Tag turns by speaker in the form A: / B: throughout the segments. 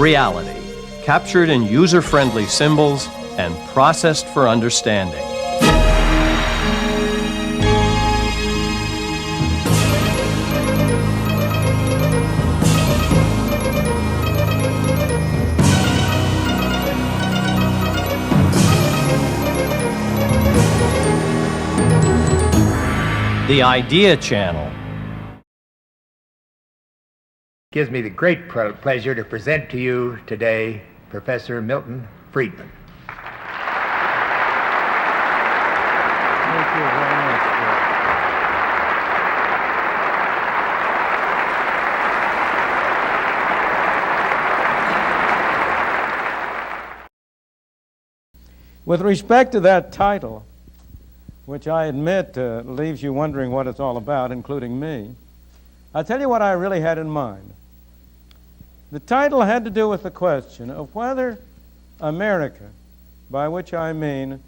A: reality, captured in user-friendly symbols and processed for understanding. The Idea Channel.
B: Gives me the great pleasure to present to you today Professor Milton Friedman.
C: Thank you very much, Bill. With respect to that title, which I admit leaves you wondering what it's all about, including me, I'll tell you what I really had in mind. The title had to do with the question of whether America, by which I mean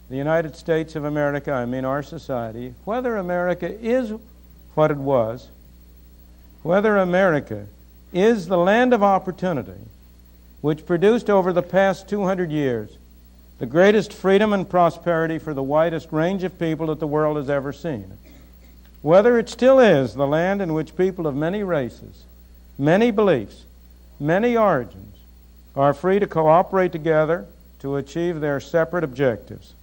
C: the United States of America, I mean our society, whether America is what it was, whether America is the land of opportunity which produced over the past 200 years the greatest freedom and prosperity for the widest range of people that the world has ever seen. Whether it still is the land in which people of many races, many beliefs, many origins are free to cooperate together to achieve their separate objectives,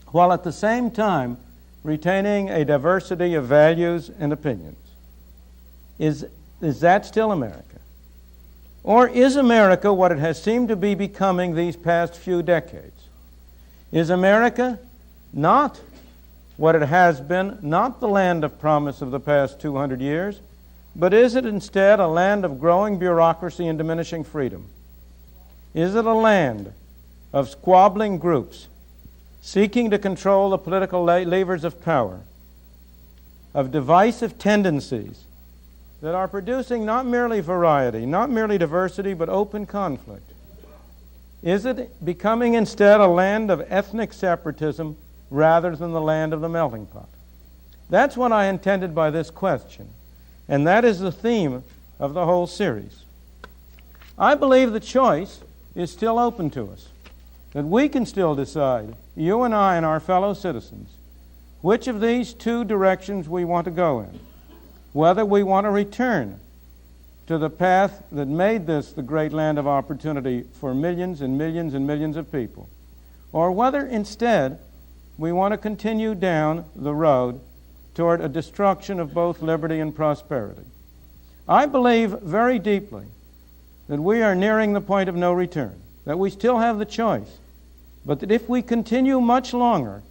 C: while at the same time retaining a diversity of values and opinions. Is that still America? Or is America what it has seemed to be becoming these past few decades? Is America not what it has been, not the land of promise of the past 200 years, but is it instead a land of growing bureaucracy and diminishing freedom? Is it a land of squabbling groups seeking to control the political levers of power, of divisive tendencies that are producing not merely variety, not merely diversity, but open conflict? Is it becoming instead a land of ethnic separatism rather than the land of the melting pot? That's what I intended by this question, and that is the theme of the whole series. I believe the choice is still open to us, that we can still decide, you and I and our fellow citizens, which of these two directions we want to go in. Whether we want to return to the path that made this the great land of opportunity for millions and millions and millions of people, or whether instead we want to continue down the road toward a destruction of both liberty and prosperity. I believe very deeply that we are nearing the point of no return, that we still have the choice, but that if we continue much longer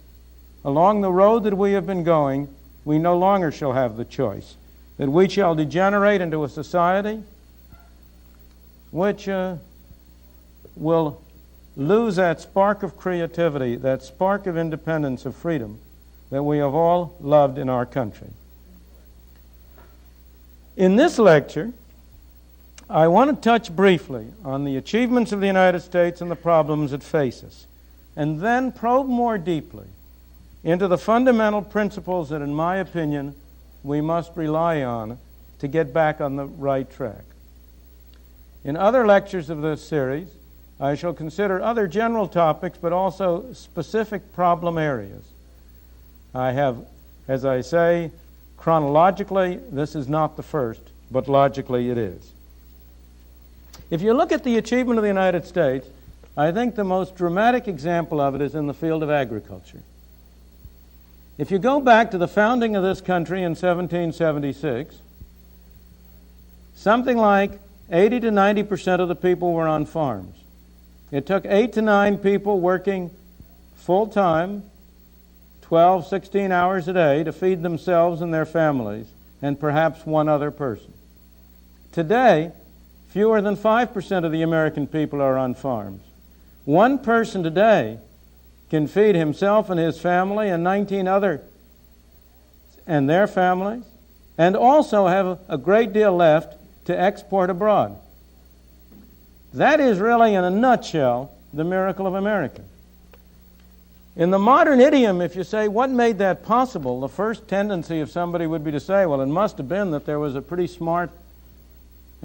C: along the road that we have been going, we no longer shall have the choice, that we shall degenerate into a society which will lose that spark of creativity, that spark of independence, of freedom that we have all loved in our country. In this lecture, I want to touch briefly on the achievements of the United States and the problems it faces, and then probe more deeply into the fundamental principles that, in my opinion, we must rely on to get back on the right track. In other lectures of this series, I shall consider other general topics, but also specific problem areas. I have, as I say, chronologically, this is not the first, but logically it is. If you look at the achievement of the United States, I think the most dramatic example of it is in the field of agriculture. If you go back to the founding of this country in 1776, something like 80 to 90% of the people were on farms. It took 8 to 9 people working full-time, 12, 16 hours a day to feed themselves and their families, and perhaps one other person. Today, fewer than 5% of the American people are on farms. One person today can feed himself and his family and 19 other and their families, and also have a great deal left to export abroad. That is really, in a nutshell, the miracle of America. In the modern idiom, if you say, what made that possible, the first tendency of somebody would be to say, well, it must have been that there was a pretty smart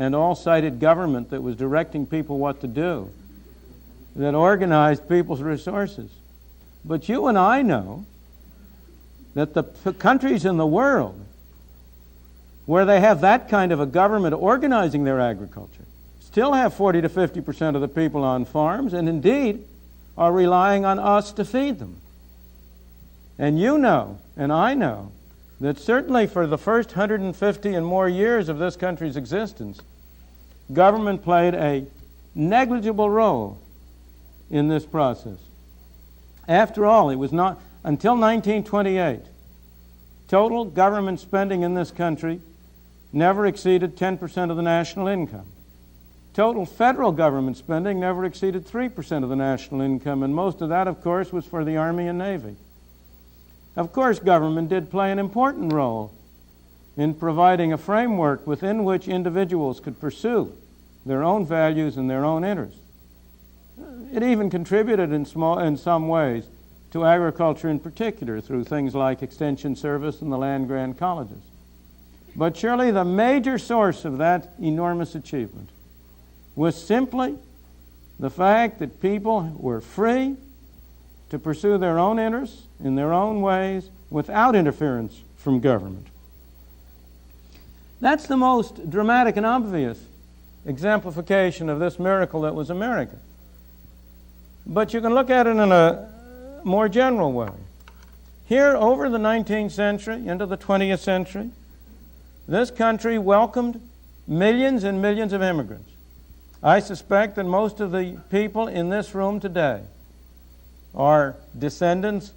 C: and all-sighted government that was directing people what to do, that organized people's resources. But you and I know that the countries in the world where they have that kind of a government organizing their agriculture still have 40 to 50% of the people on farms, and indeed are relying on us to feed them. And you know, and I know, that certainly for the first 150 and more years of this country's existence, government played a negligible role in this process. After all, it was not until 1928, total government spending in this country never exceeded 10% of the national income. Total federal government spending never exceeded 3% of the national income, and most of that, of course, was for the Army and Navy. Of course, government did play an important role in providing a framework within which individuals could pursue their own values and their own interests. It even contributed in some ways to agriculture in particular through things like extension service and the land-grant colleges. But surely the major source of that enormous achievement was simply the fact that people were free to pursue their own interests in their own ways without interference from government. That's the most dramatic and obvious exemplification of this miracle that was America. But you can look at it in a more general way. Here, over the 19th century into the 20th century, this country welcomed millions and millions of immigrants. I suspect that most of the people in this room today are descendants,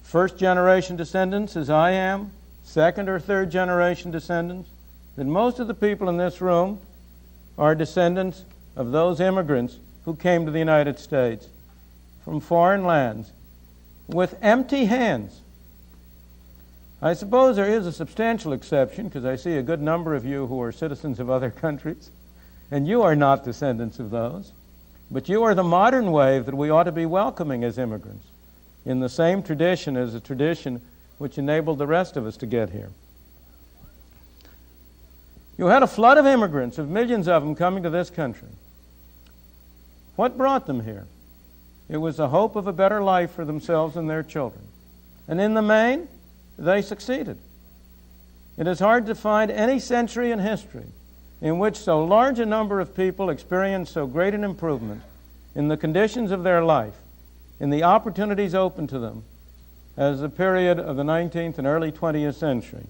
C: first-generation descendants, as I am, second or third-generation descendants, that most of the people in this room are descendants of those immigrants who came to the United States from foreign lands with empty hands. I suppose there is a substantial exception, because I see a good number of you who are citizens of other countries, and you are not descendants of those. But you are the modern wave that we ought to be welcoming as immigrants, in the same tradition as the tradition which enabled the rest of us to get here. You had a flood of immigrants, of millions of them coming to this country. What brought them here? It was the hope of a better life for themselves and their children. And in the main, they succeeded. It is hard to find any century in history in which so large a number of people experienced so great an improvement in the conditions of their life, in the opportunities open to them, as the period of the 19th and early 20th century.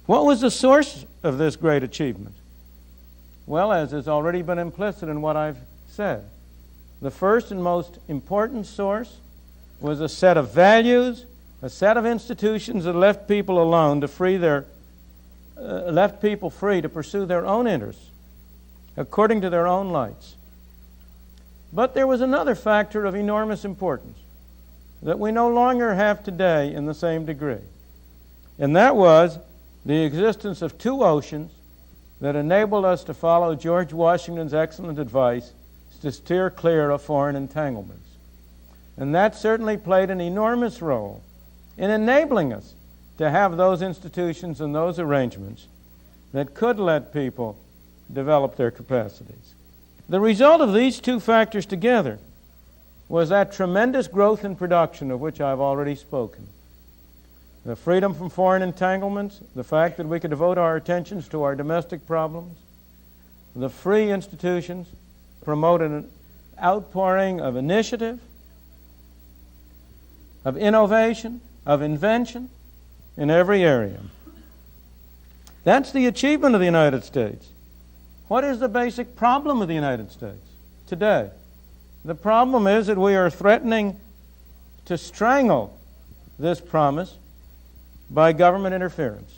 C: What was the source of this great achievement? Well, as has already been implicit in what I've said, the first and most important source was a set of values, a set of institutions that left people alone to left people free to pursue their own interests according to their own lights. But there was another factor of enormous importance that we no longer have today in the same degree, and that was the existence of two oceans that enabled us to follow George Washington's excellent advice to steer clear of foreign entanglements. And that certainly played an enormous role in enabling us to have those institutions and those arrangements that could let people develop their capacities. The result of these two factors together was that tremendous growth in production of which I've already spoken. The freedom from foreign entanglements, the fact that we could devote our attentions to our domestic problems, the free institutions promoted an outpouring of initiative, of innovation, of invention in every area. That's the achievement of the United States. What is the basic problem of the United States today? The problem is that we are threatening to strangle this promise by government interference.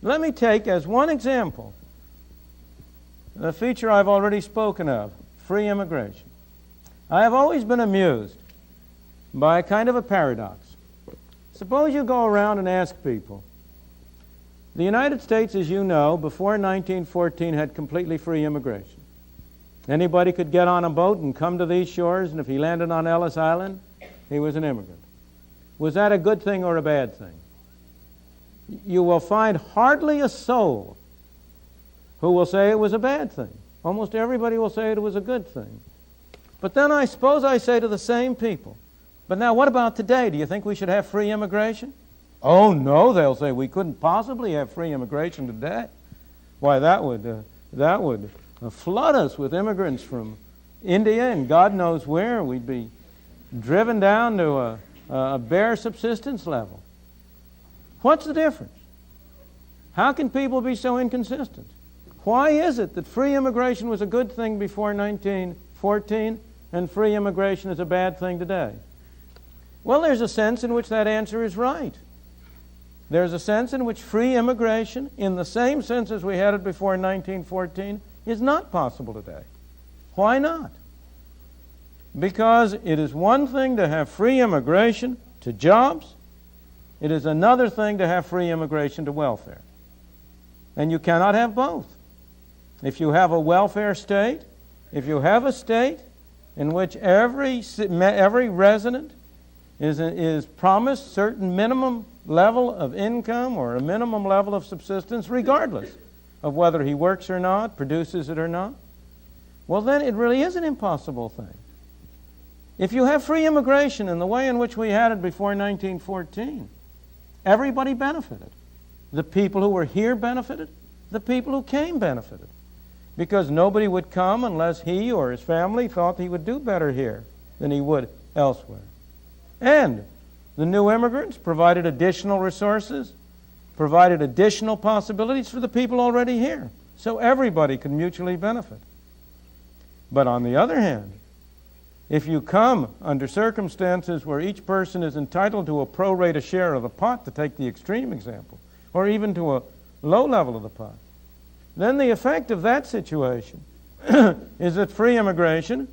C: Let me take as one example the feature I've already spoken of, free immigration. I have always been amused by a kind of a paradox. Suppose you go around and ask people. The United States, as you know, before 1914 had completely free immigration. Anybody could get on a boat and come to these shores, and if he landed on Ellis Island, he was an immigrant. Was that a good thing or a bad thing? You will find hardly a soul who will say it was a bad thing. Almost everybody will say it was a good thing. But then I suppose I say to the same people, but now what about today? Do you think we should have free immigration? Oh no, they'll say, we couldn't possibly have free immigration today. Why, that would flood us with immigrants from India and God knows where. We'd be driven down to a bare subsistence level. What's the difference? How can people be so inconsistent? Why is it that free immigration was a good thing before 1914 and free immigration is a bad thing today? Well, there's a sense in which that answer is right. There's a sense in which free immigration, in the same sense as we had it before 1914, is not possible today. Why not? Because it is one thing to have free immigration to jobs. It is another thing to have free immigration to welfare. And you cannot have both. If you have a welfare state, if you have a state in which every resident is promised certain minimum level of income or a minimum level of subsistence, regardless of whether he works or not, produces it or not, well then it really is an impossible thing. If you have free immigration in the way in which we had it before 1914, everybody benefited. The people who were here benefited. The people who came benefited. Because nobody would come unless he or his family thought he would do better here than he would elsewhere. And the new immigrants provided additional resources, provided additional possibilities for the people already here. So everybody could mutually benefit. But on the other hand, if you come under circumstances where each person is entitled to a pro rata share of the pot, to take the extreme example, or even to a low level of the pot, then the effect of that situation is that free immigration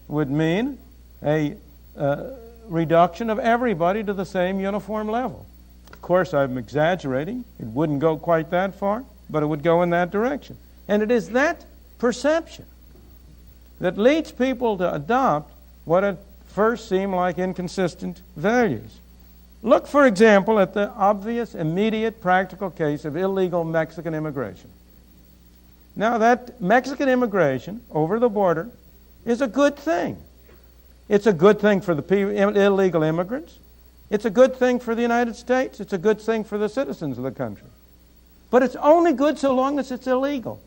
C: would mean a reduction of everybody to the same uniform level. Of course, I'm exaggerating. It wouldn't go quite that far, but it would go in that direction. And it is that perception that leads people to adopt what at first seem like inconsistent values. Look, for example, at the obvious, immediate, practical case of illegal Mexican immigration. Now, that Mexican immigration over the border is a good thing. It's a good thing for the illegal immigrants. It's a good thing for the United States. It's a good thing for the citizens of the country. But it's only good so long as it's illegal.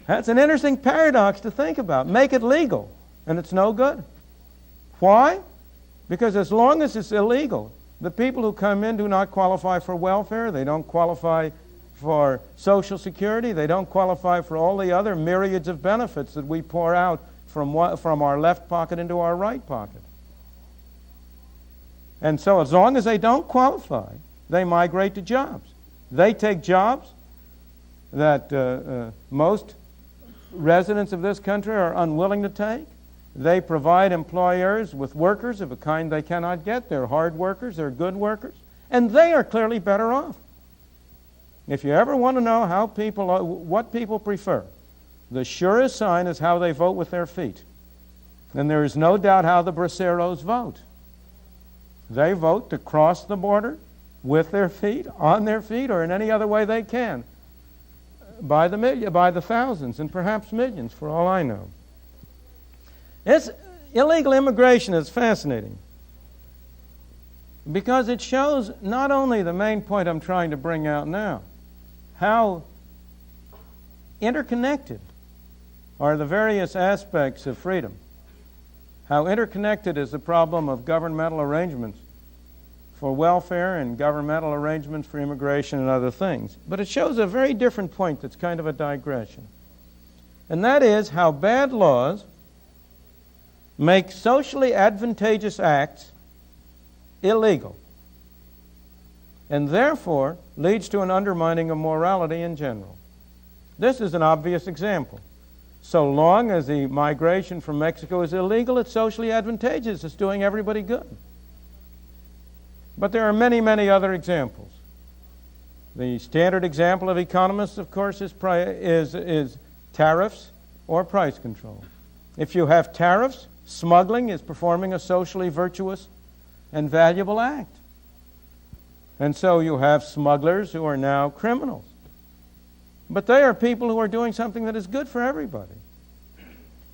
C: That's an interesting paradox to think about. Make it legal, and it's no good. Why? Because as long as it's illegal, the people who come in do not qualify for welfare. They don't qualify for Social Security. They don't qualify for all the other myriads of benefits that we pour out from our left pocket into our right pocket. And so as long as they don't qualify, they migrate to jobs. They take jobs that most residents of this country are unwilling to take. They provide employers with workers of a kind they cannot get. They're hard workers, they're good workers, and they are clearly better off. If you ever want to know what people prefer, the surest sign is how they vote with their feet. And there is no doubt how the braceros vote. They vote to cross the border with their feet, on their feet, or in any other way they can, by the thousands and perhaps millions, for all I know. Illegal immigration is fascinating because it shows not only the main point I'm trying to bring out now, how interconnected are the various aspects of freedom, how interconnected is the problem of governmental arrangements for welfare and governmental arrangements for immigration and other things. But it shows a very different point that's kind of a digression. And that is how bad laws make socially advantageous acts illegal, and therefore leads to an undermining of morality in general. This is an obvious example. So long as the migration from Mexico is illegal, it's socially advantageous. It's doing everybody good. But there are many, many other examples. The standard example of economists, of course, is tariffs or price control. If you have tariffs, smuggling is performing a socially virtuous and valuable act. And so you have smugglers who are now criminals. but they are people who are doing something that is good for everybody.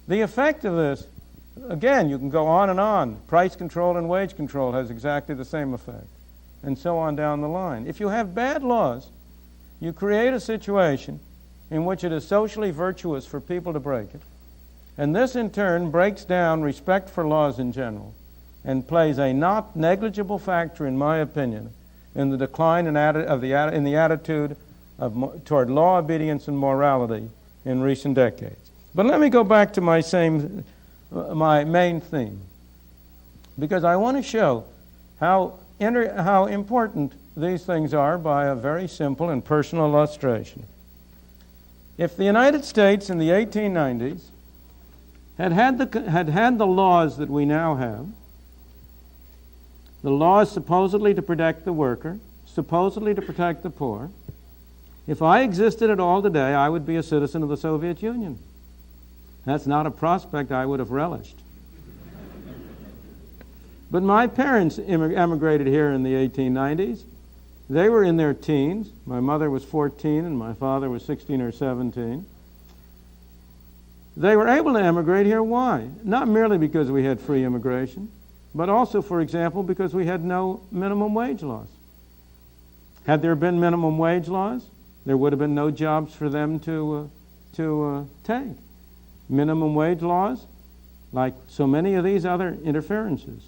C: The effect of this, again, you can go on and on. Price control and wage control has exactly the same effect, and so on down the line. If you have bad laws, you create a situation in which it is socially virtuous for people to break it, and this in turn breaks down respect for laws in general and plays a not negligible factor, in my opinion, in the decline in the attitude toward law obedience and morality in recent decades. But let me go back to my main theme, because I want to show how important these things are by a very simple and personal illustration. If the United States in the 1890s had had the laws that we now have, the laws supposedly to protect the worker, supposedly to protect the poor, if I existed at all today, I would be a citizen of the Soviet Union. That's not a prospect I would have relished. But my parents emigrated here in the 1890s. They were in their teens. My mother was 14 and my father was 16 or 17. They were able to emigrate here. Why? Not merely because we had free immigration, but also, for example, because we had no minimum wage laws. Had there been minimum wage laws, there would have been no jobs for them to take. Minimum wage laws, like so many of these other interferences,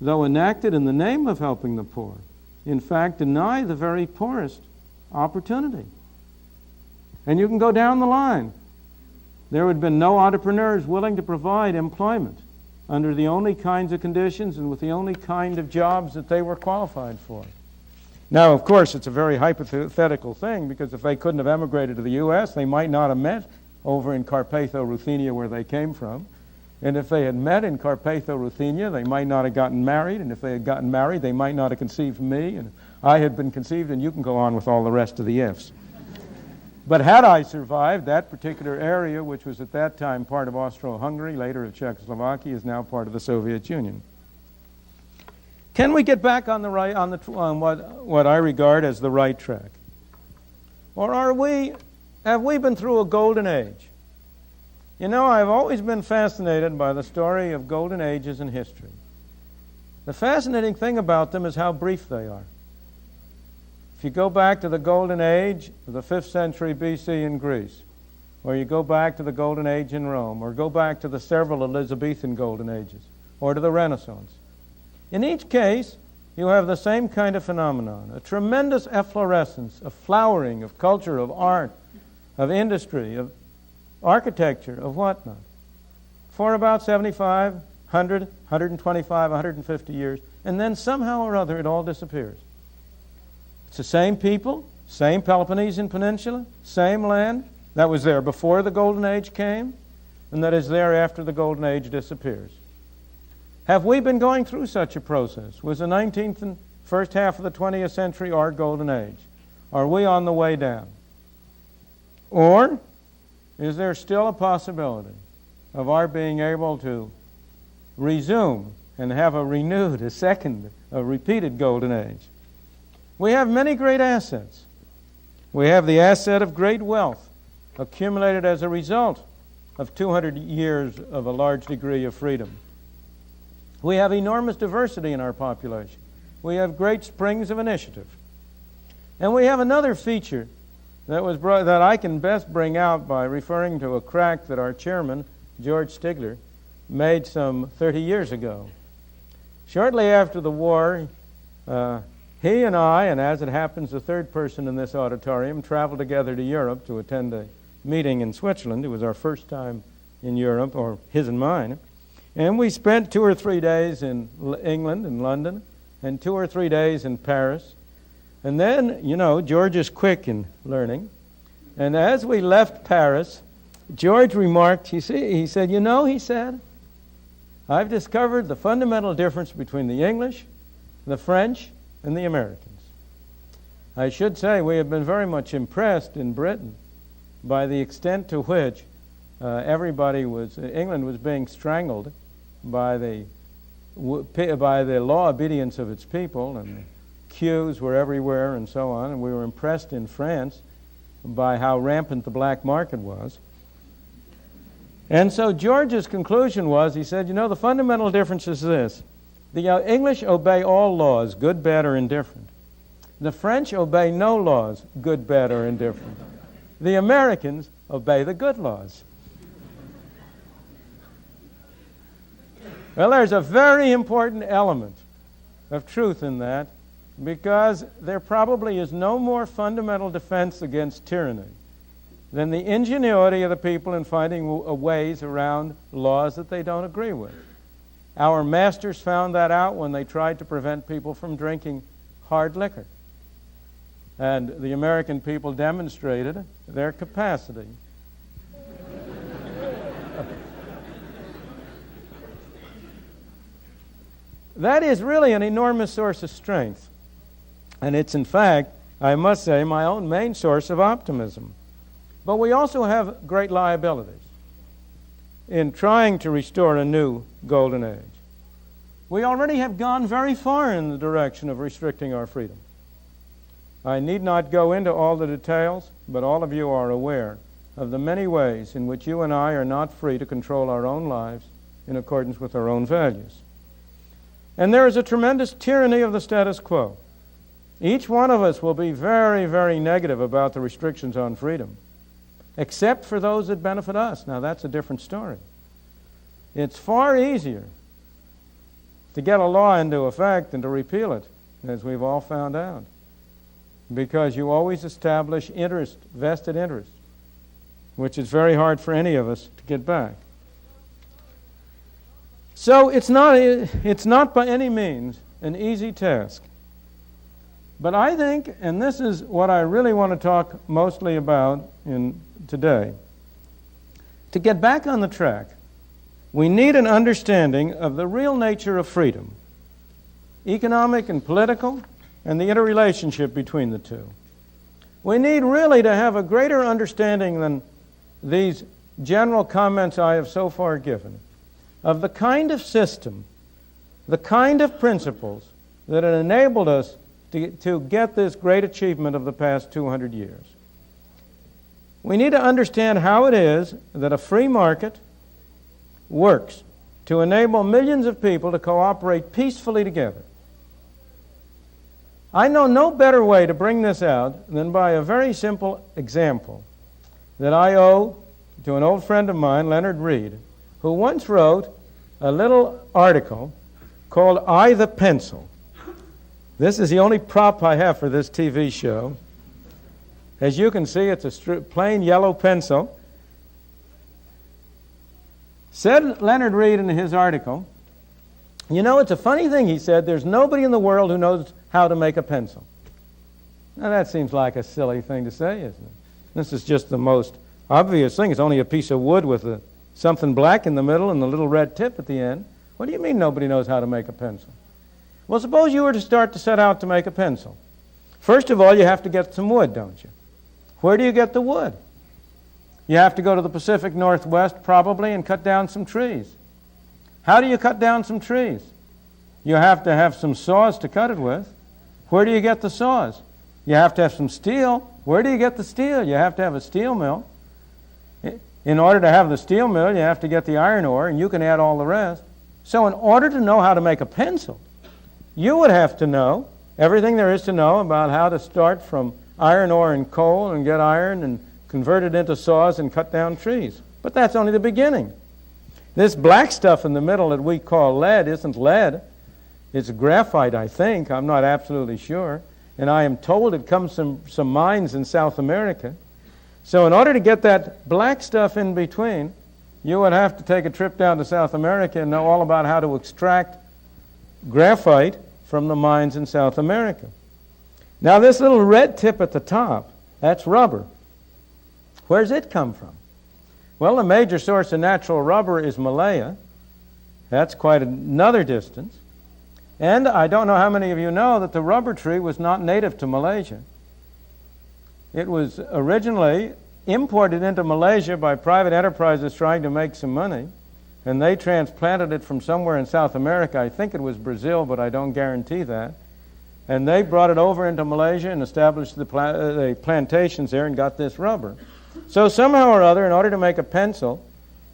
C: though enacted in the name of helping the poor, in fact deny the very poorest opportunity. And you can go down the line. There would have been no entrepreneurs willing to provide employment under the only kinds of conditions and with the only kind of jobs that they were qualified for. Now, of course, it's a very hypothetical thing, because if they couldn't have emigrated to the U.S., they might not have met over in Carpatho-Ruthenia, where they came from. And if they had met in Carpatho-Ruthenia, they might not have gotten married. And if they had gotten married, they might not have conceived me. And I had been conceived, and you can go on with all the rest of the ifs. But had I survived, that particular area, which was at that time part of Austro-Hungary, later of Czechoslovakia, is now part of the Soviet Union. Can we get back on what I regard as the right track? Or have we been through a golden age? You know, I've always been fascinated by the story of golden ages in history. The fascinating thing about them is how brief they are. If you go back to the golden age of the 5th century BC in Greece, or you go back to the golden age in Rome, or go back to the several Elizabethan golden ages, or to the Renaissance, in each case, you have the same kind of phenomenon, a tremendous efflorescence, a flowering of culture, of art, of industry, of architecture, of whatnot, for about 75, 100, 125, 150 years, and then somehow or other it all disappears. It's the same people, same Peloponnesian Peninsula, same land that was there before the Golden Age came, and that is there after the Golden Age disappears. Have we been going through such a process? Was the 19th and first half of the 20th century our Golden Age? Are we on the way down? Or is there still a possibility of our being able to resume and have a renewed, a repeated Golden Age? We have many great assets. We have the asset of great wealth accumulated as a result of 200 years of a large degree of freedom. We have enormous diversity in our population. We have great springs of initiative. And we have another feature that I can best bring out by referring to a crack that our chairman, George Stigler, made some 30 years ago. Shortly after the war, he and I, and as it happens, the third person in this auditorium, traveled together to Europe to attend a meeting in Switzerland. It was our first time in Europe, or his and mine. And we spent 2 or 3 days in England and London, and 2 or 3 days in Paris. And then, you know, George is quick in learning. And as we left Paris, George remarked, he said, you know, he said, I've discovered the fundamental difference between the English, the French, and the Americans. I should say we have been very much impressed in Britain by the extent to which England was being strangled by the law obedience of its people, and the queues were everywhere and so on. And we were impressed in France by how rampant the black market was. And so George's conclusion was, he said, the fundamental difference is this. The English obey all laws, good, bad, or indifferent. The French obey no laws, good, bad, or indifferent. The Americans obey the good laws. Well, there's a very important element of truth in that, because there probably is no more fundamental defense against tyranny than the ingenuity of the people in finding ways around laws that they don't agree with. Our masters found that out when they tried to prevent people from drinking hard liquor. And the American people demonstrated their capacity. That is really an enormous source of strength. And it's, in fact, I must say, my own main source of optimism. But we also have great liabilities in trying to restore a new golden age. We already have gone very far in the direction of restricting our freedom. I need not go into all the details, but all of you are aware of the many ways in which you and I are not free to control our own lives in accordance with our own values. And there is a tremendous tyranny of the status quo. Each one of us will be very, very negative about the restrictions on freedom, except for those that benefit us. Now, that's a different story. It's far easier to get a law into effect than to repeal it, as we've all found out, because you always establish interest, vested interest, which is very hard for any of us to get back. So it's not by any means an easy task. But I think, and this is what I really want to talk mostly about today, to get back on the track, we need an understanding of the real nature of freedom, economic and political, and the interrelationship between the two. We need really to have a greater understanding than these general comments I have so far given of the kind of system, the kind of principles that have enabled us to get this great achievement of the past 200 years. We need to understand how it is that a free market works to enable millions of people to cooperate peacefully together. I know no better way to bring this out than by a very simple example that I owe to an old friend of mine, Leonard Reed, who once wrote a little article called I the Pencil. This is the only prop I have for this TV show. As you can see, it's a plain yellow pencil. Said Leonard Reed in his article, it's a funny thing, he said, there's nobody in the world who knows how to make a pencil. Now that seems like a silly thing to say, isn't it? This is just the most obvious thing. It's only a piece of wood with something black in the middle and the little red tip at the end. What do you mean nobody knows how to make a pencil? Well, suppose you were to set out to make a pencil. First of all, you have to get some wood, don't you? Where do you get the wood? You have to go to the Pacific Northwest, probably, and cut down some trees. How do you cut down some trees? You have to have some saws to cut it with. Where do you get the saws? You have to have some steel. Where do you get the steel? You have to have a steel mill. In order to have the steel mill, you have to get the iron ore, and you can add all the rest. So in order to know how to make a pencil, you would have to know everything there is to know about how to start from iron ore and coal and get iron and convert it into saws and cut down trees. But that's only the beginning. This black stuff in the middle that we call lead isn't lead. It's graphite, I think. I'm not absolutely sure. And I am told it comes from some mines in South America. So in order to get that black stuff in between, you would have to take a trip down to South America and know all about how to extract graphite from the mines in South America. Now this little red tip at the top, that's rubber. Where's it come from? Well, the major source of natural rubber is Malaya. That's quite another distance. And I don't know how many of you know that the rubber tree was not native to Malaysia. It was originally imported into Malaysia by private enterprises trying to make some money, and they transplanted it from somewhere in South America. I think it was Brazil, but I don't guarantee that. And they brought it over into Malaysia and established the plantations there and got this rubber. So somehow or other, in order to make a pencil,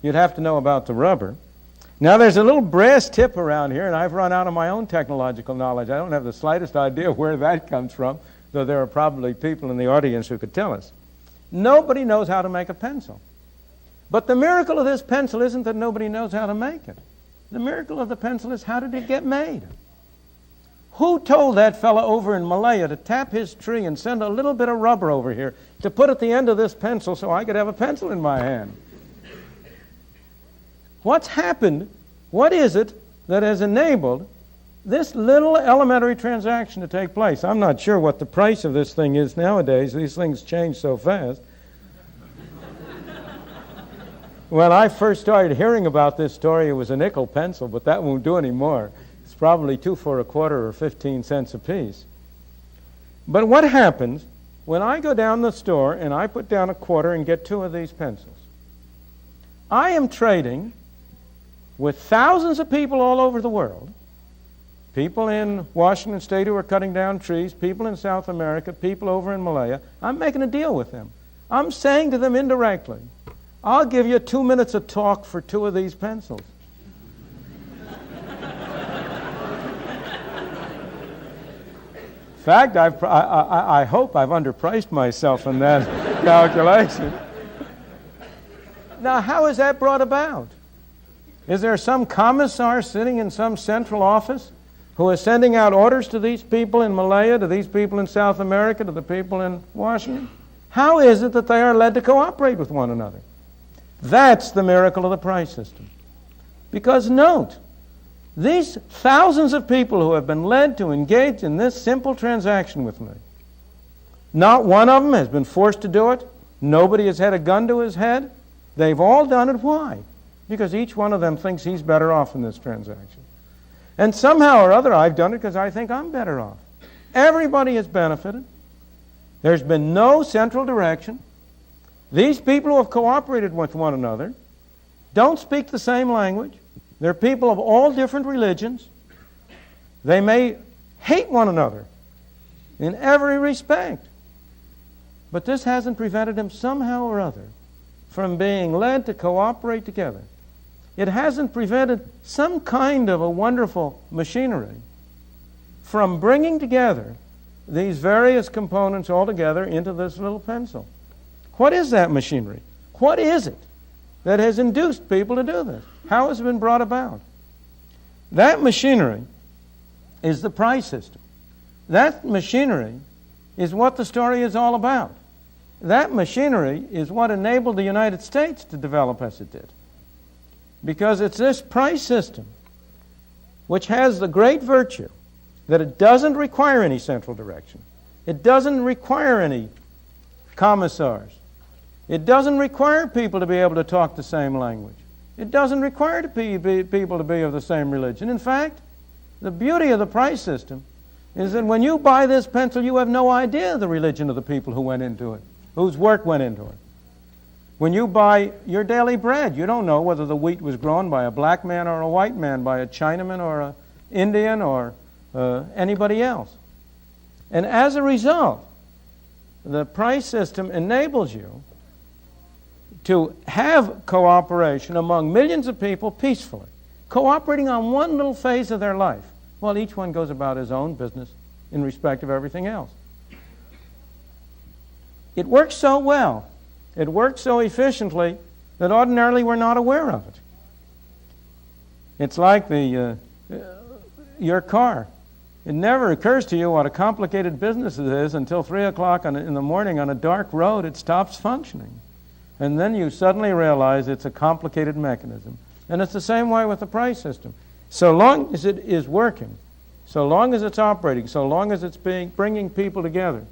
C: you'd have to know about the rubber. Now there's a little brass tip around here, and I've run out of my own technological knowledge. I don't have the slightest idea where that comes from, though there are probably people in the audience who could tell us. Nobody knows how to make a pencil. But the miracle of this pencil isn't that nobody knows how to make it. The miracle of the pencil is, how did it get made? Who told that fellow over in Malaya to tap his tree and send a little bit of rubber over here to put at the end of this pencil so I could have a pencil in my hand? What's happened? What is it that has enabled this little elementary transaction to take place? I'm not sure what the price of this thing is nowadays. These things change so fast. When I first started hearing about this story, it was a nickel pencil, but that won't do anymore. It's probably 2 for a quarter or 15 cents apiece. But what happens when I go down the store and I put down a quarter and get 2 of these pencils? I am trading with thousands of people all over the world, people in Washington State who are cutting down trees, people in South America, people over in Malaya. I'm making a deal with them. I'm saying to them indirectly, I'll give you 2 minutes of talk for 2 of these pencils. In fact, I hope I've underpriced myself in that calculation. Now, how is that brought about? Is there some commissar sitting in some central office who is sending out orders to these people in Malaya, to these people in South America, to the people in Washington? How is it that they are led to cooperate with one another? That's the miracle of the price system. Because note, these thousands of people who have been led to engage in this simple transaction with me, not one of them has been forced to do it. Nobody has had a gun to his head. They've all done it. Why? Because each one of them thinks he's better off in this transaction. And somehow or other, I've done it because I think I'm better off. Everybody has benefited. There's been no central direction. These people who have cooperated with one another don't speak the same language. They're people of all different religions. They may hate one another in every respect. But this hasn't prevented them somehow or other from being led to cooperate together. It hasn't prevented some kind of a wonderful machinery from bringing together these various components all together into this little pencil. What is that machinery? What is it that has induced people to do this? How has it been brought about? That machinery is the price system. That machinery is what the story is all about. That machinery is what enabled the United States to develop as it did. Because it's this price system which has the great virtue that it doesn't require any central direction. It doesn't require any commissars. It doesn't require people to be able to talk the same language. It doesn't require people to be of the same religion. In fact, the beauty of the price system is that when you buy this pencil, you have no idea the religion of the people who went into it, whose work went into it. When you buy your daily bread, you don't know whether the wheat was grown by a black man or a white man, by a Chinaman or an Indian or anybody else. And as a result, the price system enables you to have cooperation among millions of people peacefully, cooperating on one little phase of their life, while each one goes about his own business in respect of everything else. It works so well, it works so efficiently, that ordinarily we're not aware of it. It's like your car. It never occurs to you what a complicated business it is until 3 o'clock in the morning on a dark road it stops functioning. And then you suddenly realize it's a complicated mechanism. And it's the same way with the price system. So long as it is working, so long as it's operating, so long as it's bringing people together,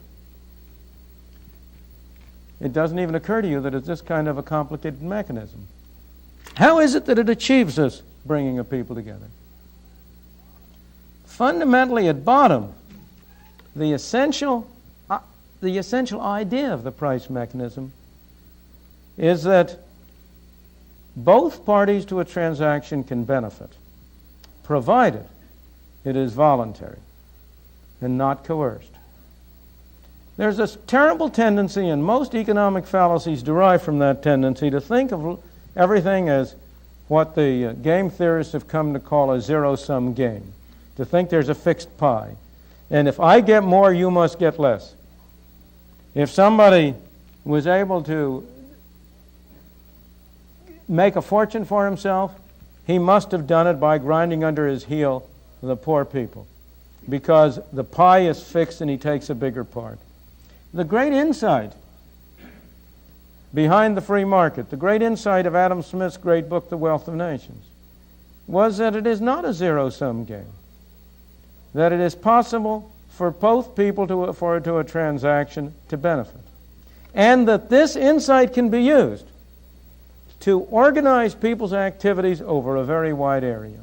C: it doesn't even occur to you that it's this kind of a complicated mechanism. How is it that it achieves this bringing of people together? Fundamentally, at bottom, the essential idea of the price mechanism is that both parties to a transaction can benefit, provided it is voluntary. and not coerced. There's a terrible tendency, and most economic fallacies derive from that tendency, to think of everything as what the game theorists have come to call a zero-sum game, to think there's a fixed pie. And if I get more, you must get less. If somebody was able to make a fortune for himself, he must have done it by grinding under his heel the poor people, because the pie is fixed and he takes a bigger part. The great insight behind the free market, the great insight of Adam Smith's great book, The Wealth of Nations, was that it is not a zero-sum game, that it is possible for both people to a transaction to benefit, and that this insight can be used to organize people's activities over a very wide area.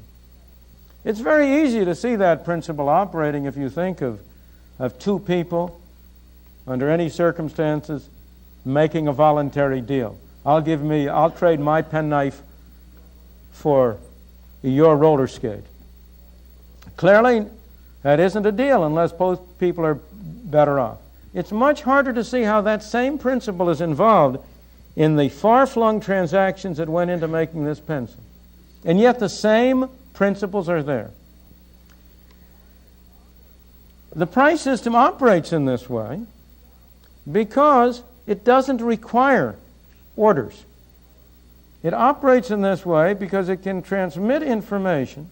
C: It's very easy to see that principle operating if you think of two people under any circumstances making a voluntary deal. I'll trade my penknife for your roller skate. Clearly, that isn't a deal unless both people are better off. It's much harder to see how that same principle is involved in the far-flung transactions that went into making this pencil. And yet the same principles are there. The price system operates in this way because it doesn't require orders. It operates in this way because it can transmit information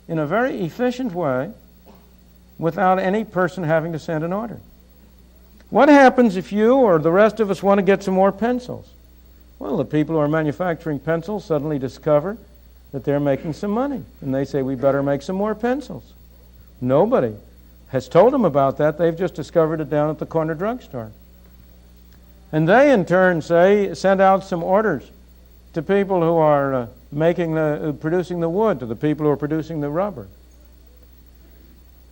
C: in a very efficient way without any person having to send an order. What happens if you or the rest of us want to get some more pencils? Well, the people who are manufacturing pencils suddenly discover that they're making some money, and they say, we better make some more pencils. Nobody has told them about that. They've just discovered it down at the corner drugstore. And they, in turn, send out some orders to people who are producing the wood, to the people who are producing the rubber.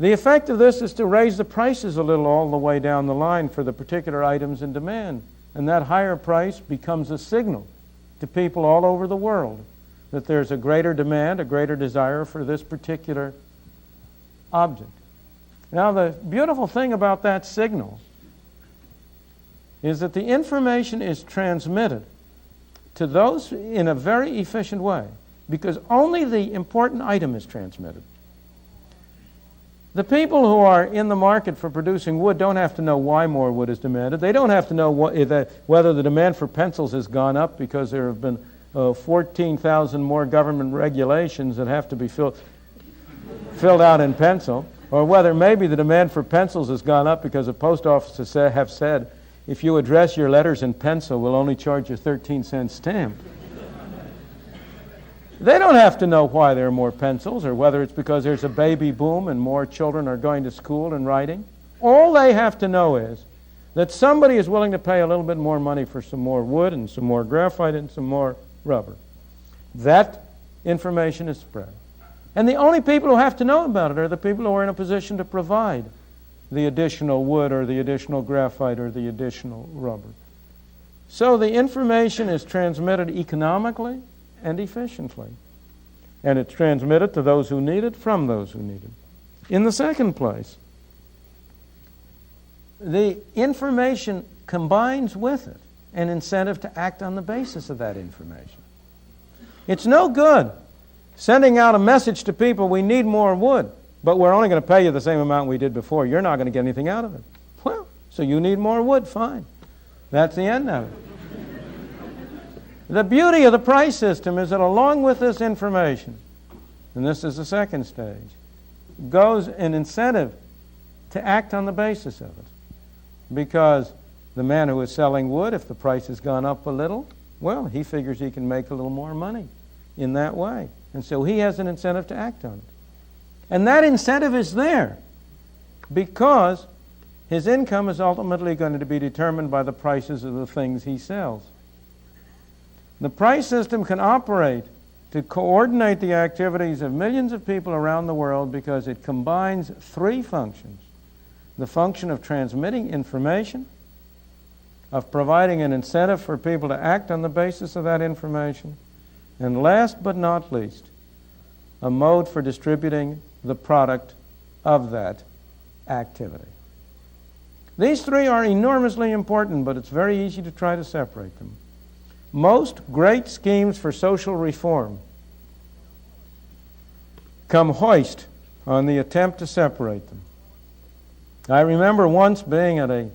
C: The effect of this is to raise the prices a little all the way down the line for the particular items in demand. And that higher price becomes a signal to people all over the world that there's a greater demand, a greater desire for this particular object. Now, the beautiful thing about that signal is that the information is transmitted to those in a very efficient way, because only the important item is transmitted. The people who are in the market for producing wood don't have to know why more wood is demanded. They don't have to know whether the demand for pencils has gone up because there have been 14,000 more government regulations that have to be filled out in pencil, or whether maybe the demand for pencils has gone up because the post offices have said, if you address your letters in pencil, we'll only charge you a 13-cent stamp. They don't have to know why there are more pencils, or whether it's because there's a baby boom and more children are going to school and writing. All they have to know is that somebody is willing to pay a little bit more money for some more wood and some more graphite and some more rubber. That information is spread. And the only people who have to know about it are the people who are in a position to provide the additional wood or the additional graphite or the additional rubber. So the information is transmitted economically and efficiently. And it's transmitted to those who need it from those who need it. In the second place, the information combines with it an incentive to act on the basis of that information. It's no good sending out a message to people, we need more wood, but we're only going to pay you the same amount we did before. You're not going to get anything out of it. Well, so you need more wood, fine. That's the end of it. The beauty of the price system is that along with this information, and this is the second stage, goes an incentive to act on the basis of it. Because the man who is selling wood, if the price has gone up a little, well, he figures he can make a little more money in that way. And so he has an incentive to act on it. And that incentive is there because his income is ultimately going to be determined by the prices of the things he sells. The price system can operate to coordinate the activities of millions of people around the world because it combines three functions. The function of transmitting information, of providing an incentive for people to act on the basis of that information, and last but not least, a mode for distributing the product of that activity. These three are enormously important, but it's very easy to try to separate them. Most great schemes for social reform come hoist on the attempt to separate them. I remember once being at a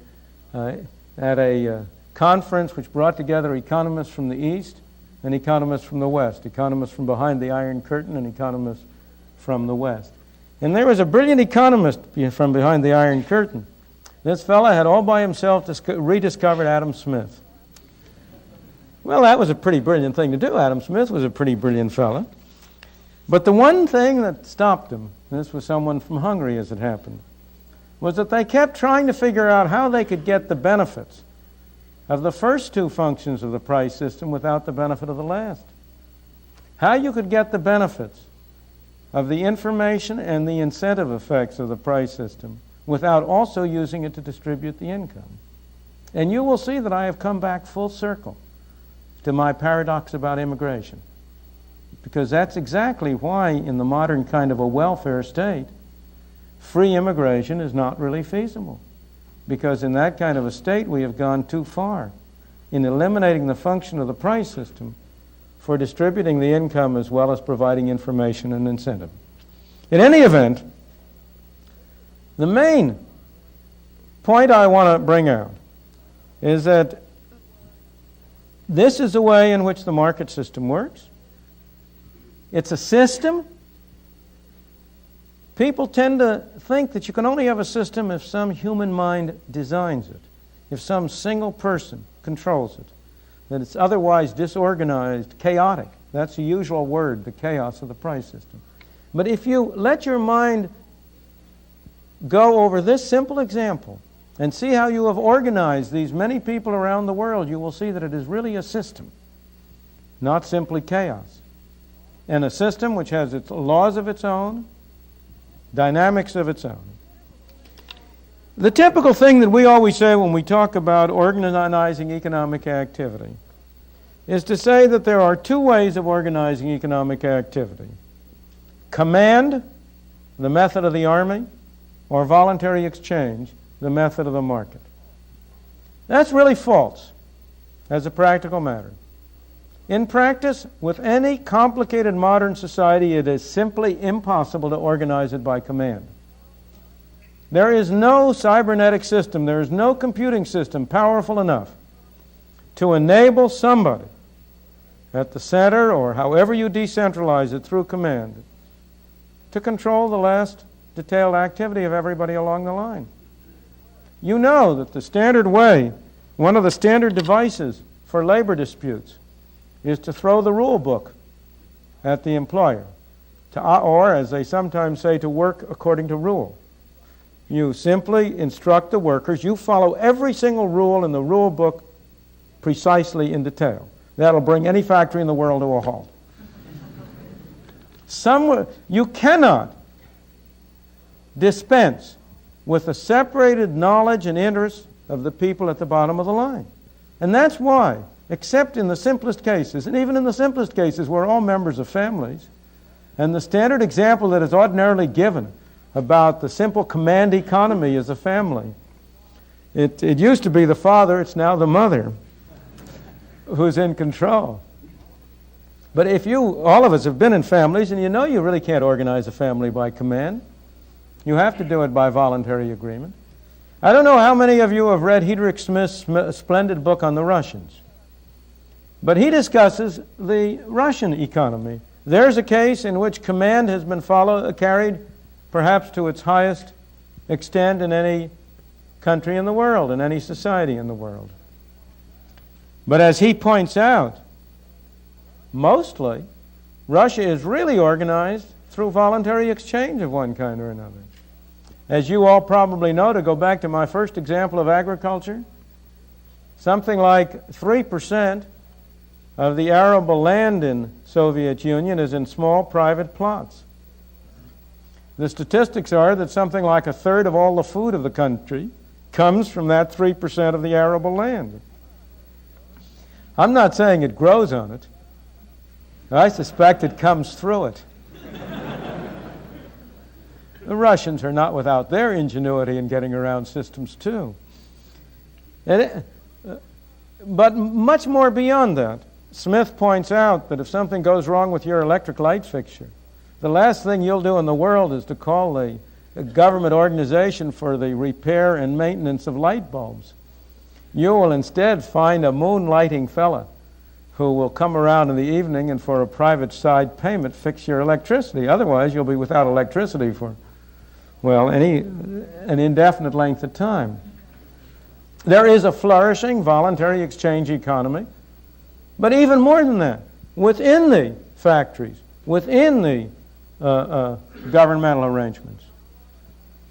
C: conference which brought together economists from the East and economists from the West, economists from behind the Iron Curtain and economists from the West. And there was a brilliant economist from behind the Iron Curtain. This fellow had all by himself rediscovered Adam Smith. Well, that was a pretty brilliant thing to do. Adam Smith was a pretty brilliant fellow. But the one thing that stopped him, and this was someone from Hungary as it happened, was that they kept trying to figure out how they could get the benefits of the first two functions of the price system without the benefit of the last. How you could get the benefits of the information and the incentive effects of the price system without also using it to distribute the income. And you will see that I have come back full circle to my paradox about immigration. Because that's exactly why in the modern kind of a welfare state, free immigration is not really feasible. Because in that kind of a state, we have gone too far in eliminating the function of the price system for distributing the income as well as providing information and incentive. In any event, the main point I want to bring out is that this is the way in which the market system works. It's a system. People tend to think that you can only have a system if some human mind designs it, if some single person controls it, that it's otherwise disorganized, chaotic. That's the usual word, the chaos of the price system. But if you let your mind go over this simple example and see how you have organized these many people around the world, you will see that it is really a system, not simply chaos. And a system which has its laws of its own, dynamics of its own. The typical thing that we always say when we talk about organizing economic activity is to say that there are two ways of organizing economic activity. Command, the method of the army, or voluntary exchange, the method of the market. That's really false as a practical matter. In practice, with any complicated modern society, it is simply impossible to organize it by command. There is no cybernetic system, there is no computing system powerful enough to enable somebody at the center, or however you decentralize it through command, to control the last detailed activity of everybody along the line. You know that the standard way, one of the standard devices for labor disputes, is to throw the rule book at the employer, or, as they sometimes say, to work according to rule. You simply instruct the workers. You follow every single rule in the rule book precisely in detail. That'll bring any factory in the world to a halt. You cannot dispense with the separated knowledge and interests of the people at the bottom of the line. And that's why, except in the simplest cases, and even in the simplest cases, we're all members of families, and the standard example that is ordinarily given about the simple command economy is a family. It used to be the father, it's now the mother who's in control. But if all of us have been in families, and you know you really can't organize a family by command. You have to do it by voluntary agreement. I don't know how many of you have read Heydrich Smith's splendid book on the Russians. But he discusses the Russian economy. There's a case in which command has been carried perhaps to its highest extent in any country in the world, in any society in the world. But as he points out, mostly, Russia is really organized through voluntary exchange of one kind or another. As you all probably know, to go back to my first example of agriculture, something like 3% of the arable land in Soviet Union is in small private plots. The statistics are that something like a third of all the food of the country comes from that 3% of the arable land. I'm not saying it grows on it. I suspect it comes through it. The Russians are not without their ingenuity in getting around systems too. But much more beyond that. Smith points out that if something goes wrong with your electric light fixture, the last thing you'll do in the world is to call the government organization for the repair and maintenance of light bulbs. You will instead find a moonlighting fella who will come around in the evening and for a private side payment fix your electricity. Otherwise, you'll be without electricity for, well, an indefinite length of time. There is a flourishing voluntary exchange economy, but even more than that, within the factories, within the governmental arrangements,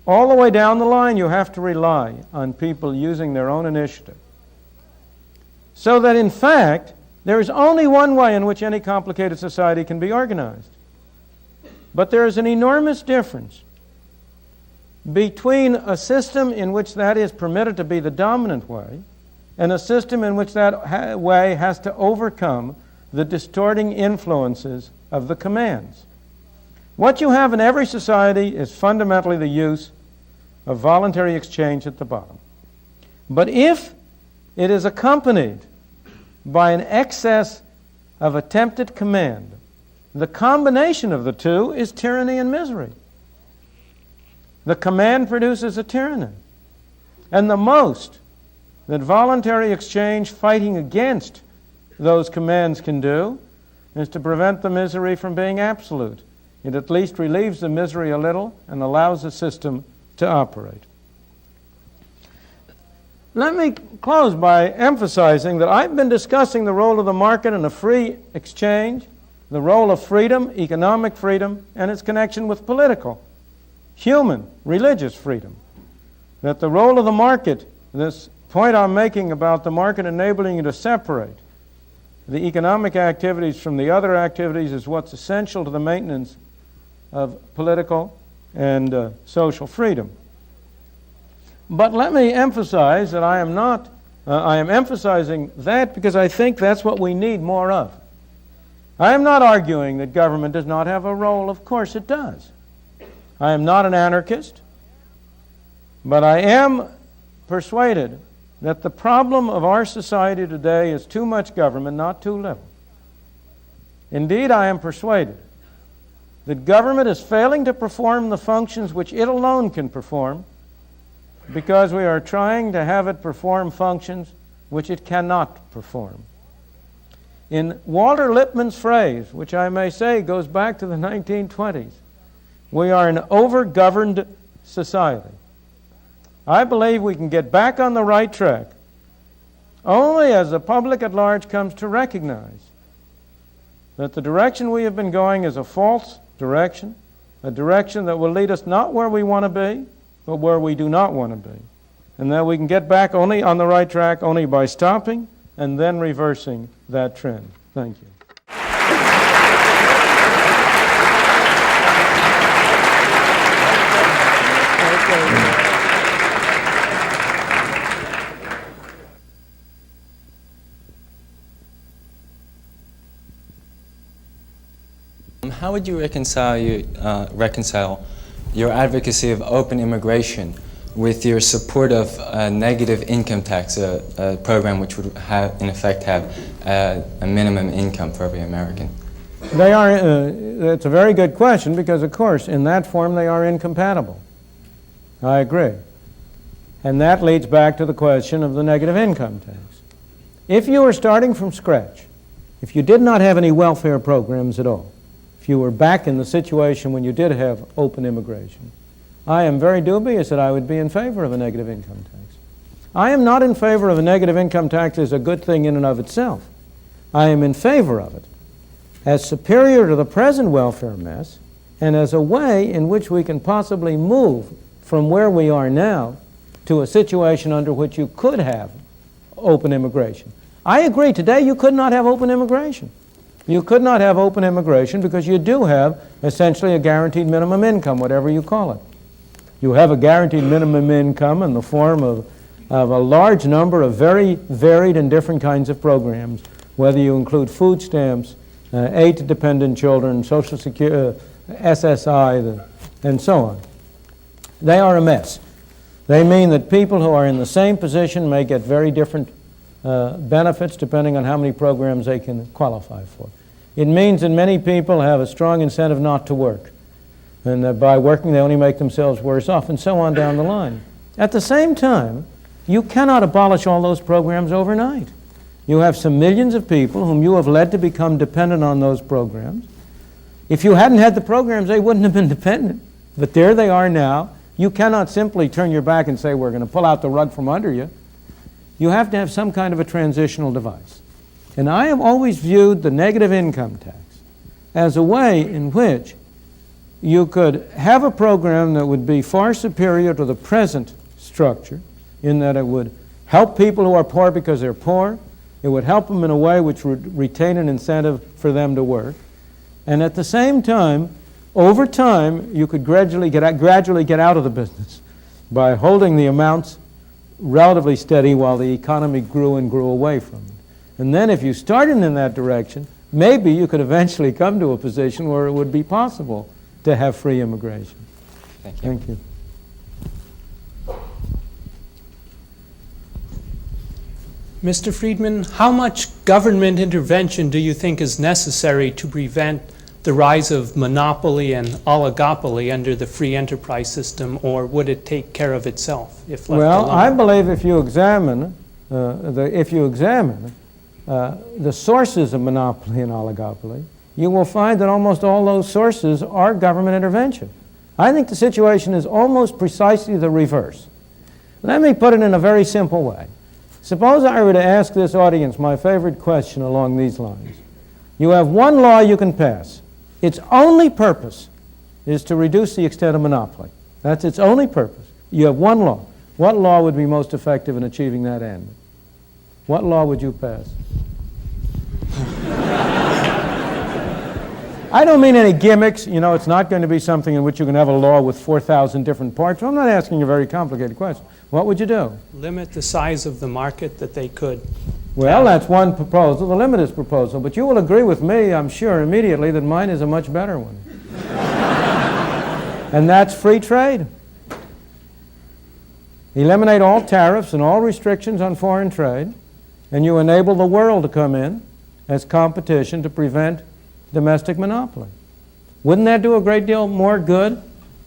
C: all the way down the line, you have to rely on people using their own initiative. So that, in fact, there is only one way in which any complicated society can be organized. But there is an enormous difference between a system in which that is permitted to be the dominant way and a system in which that way has to overcome the distorting influences of the commands. What you have in every society is fundamentally the use of voluntary exchange at the bottom. But if it is accompanied by an excess of attempted command, the combination of the two is tyranny and misery. The command produces a tyranny. And the most that voluntary exchange fighting against those commands can do is to prevent the misery from being absolute. It at least relieves the misery a little and allows the system to operate. Let me close by emphasizing that I've been discussing the role of the market in a free exchange, the role of freedom, economic freedom, and its connection with political, human, religious freedom. That the role of the market, this point I'm making about the market enabling you to separate the economic activities from the other activities, is what's essential to the maintenance of political and social freedom. But let me emphasize that I am emphasizing that because I think that's what we need more of. I am not arguing that government does not have a role. Of course it does. I am not an anarchist, but I am persuaded that the problem of our society today is too much government, not too little. Indeed, I am persuaded that government is failing to perform the functions which it alone can perform because we are trying to have it perform functions which it cannot perform. In Walter Lippmann's phrase, which I may say goes back to the 1920s, we are an over-governed society. I believe we can get back on the right track only as the public at large comes to recognize that the direction we have been going is a false direction, a direction that will lead us not where we want to be, but where we do not want to be. And that we can get back only on the right track only by stopping and then reversing that trend. Thank you.
D: How would you reconcile your advocacy of open immigration with your support of a negative income tax, a program which would have, in effect, have a minimum income for every American?
C: They are. It's a very good question because, of course, in that form they are incompatible. I agree. And that leads back to the question of the negative income tax. If you were starting from scratch, if you did not have any welfare programs at all, if you were back in the situation when you did have open immigration, I am very dubious that I would be in favor of a negative income tax. I am not in favor of a negative income tax as a good thing in and of itself. I am in favor of it as superior to the present welfare mess and as a way in which we can possibly move from where we are now to a situation under which you could have open immigration. I agree, today you could not have open immigration. You could not have open immigration because you do have essentially a guaranteed minimum income, whatever you call it. You have a guaranteed minimum income in the form of a large number of very varied and different kinds of programs, whether you include food stamps, aid to dependent children, Social Security, SSI, and so on. They are a mess. They mean that people who are in the same position may get very different benefits depending on how many programs they can qualify for. It means that many people have a strong incentive not to work, and that by working they only make themselves worse off, and so on down the line. At the same time, you cannot abolish all those programs overnight. You have some millions of people whom you have led to become dependent on those programs. If you hadn't had the programs, they wouldn't have been dependent. But there they are now. You cannot simply turn your back and say, we're going to pull out the rug from under you. You have to have some kind of a transitional device. And I have always viewed the negative income tax as a way in which you could have a program that would be far superior to the present structure, in that it would help people who are poor because they're poor. It would help them in a way which would retain an incentive for them to work. And at the same time, over time, you could gradually get out of the business by holding the amounts relatively steady while the economy grew and grew away from it. And then if you started in that direction, maybe you could eventually come to a position where it would be possible to have free immigration.
D: Thank you.
C: Thank you.
E: Mr. Friedman, how much government intervention do you think is necessary to prevent the rise of monopoly and oligopoly under the free enterprise system, or would it take care of itself if left alone?
C: Well, I believe if you examine the sources of monopoly and oligopoly, you will find that almost all those sources are government intervention. I think the situation is almost precisely the reverse. Let me put it in a very simple way. Suppose I were to ask this audience my favorite question along these lines. You have one law you can pass. Its only purpose is to reduce the extent of monopoly. That's its only purpose. You have one law. What law would be most effective in achieving that end? What law would you pass? I don't mean any gimmicks. You know, it's not going to be something in which you can have a law with 4,000 different parts. I'm not asking a very complicated question. What would you do?
E: Limit the size of the market that they could.
C: Well, that's one proposal, the limited proposal. But you will agree with me, I'm sure, immediately that mine is a much better one. And that's free trade. Eliminate all tariffs and all restrictions on foreign trade, and you enable the world to come in as competition to prevent domestic monopoly. Wouldn't that do a great deal more good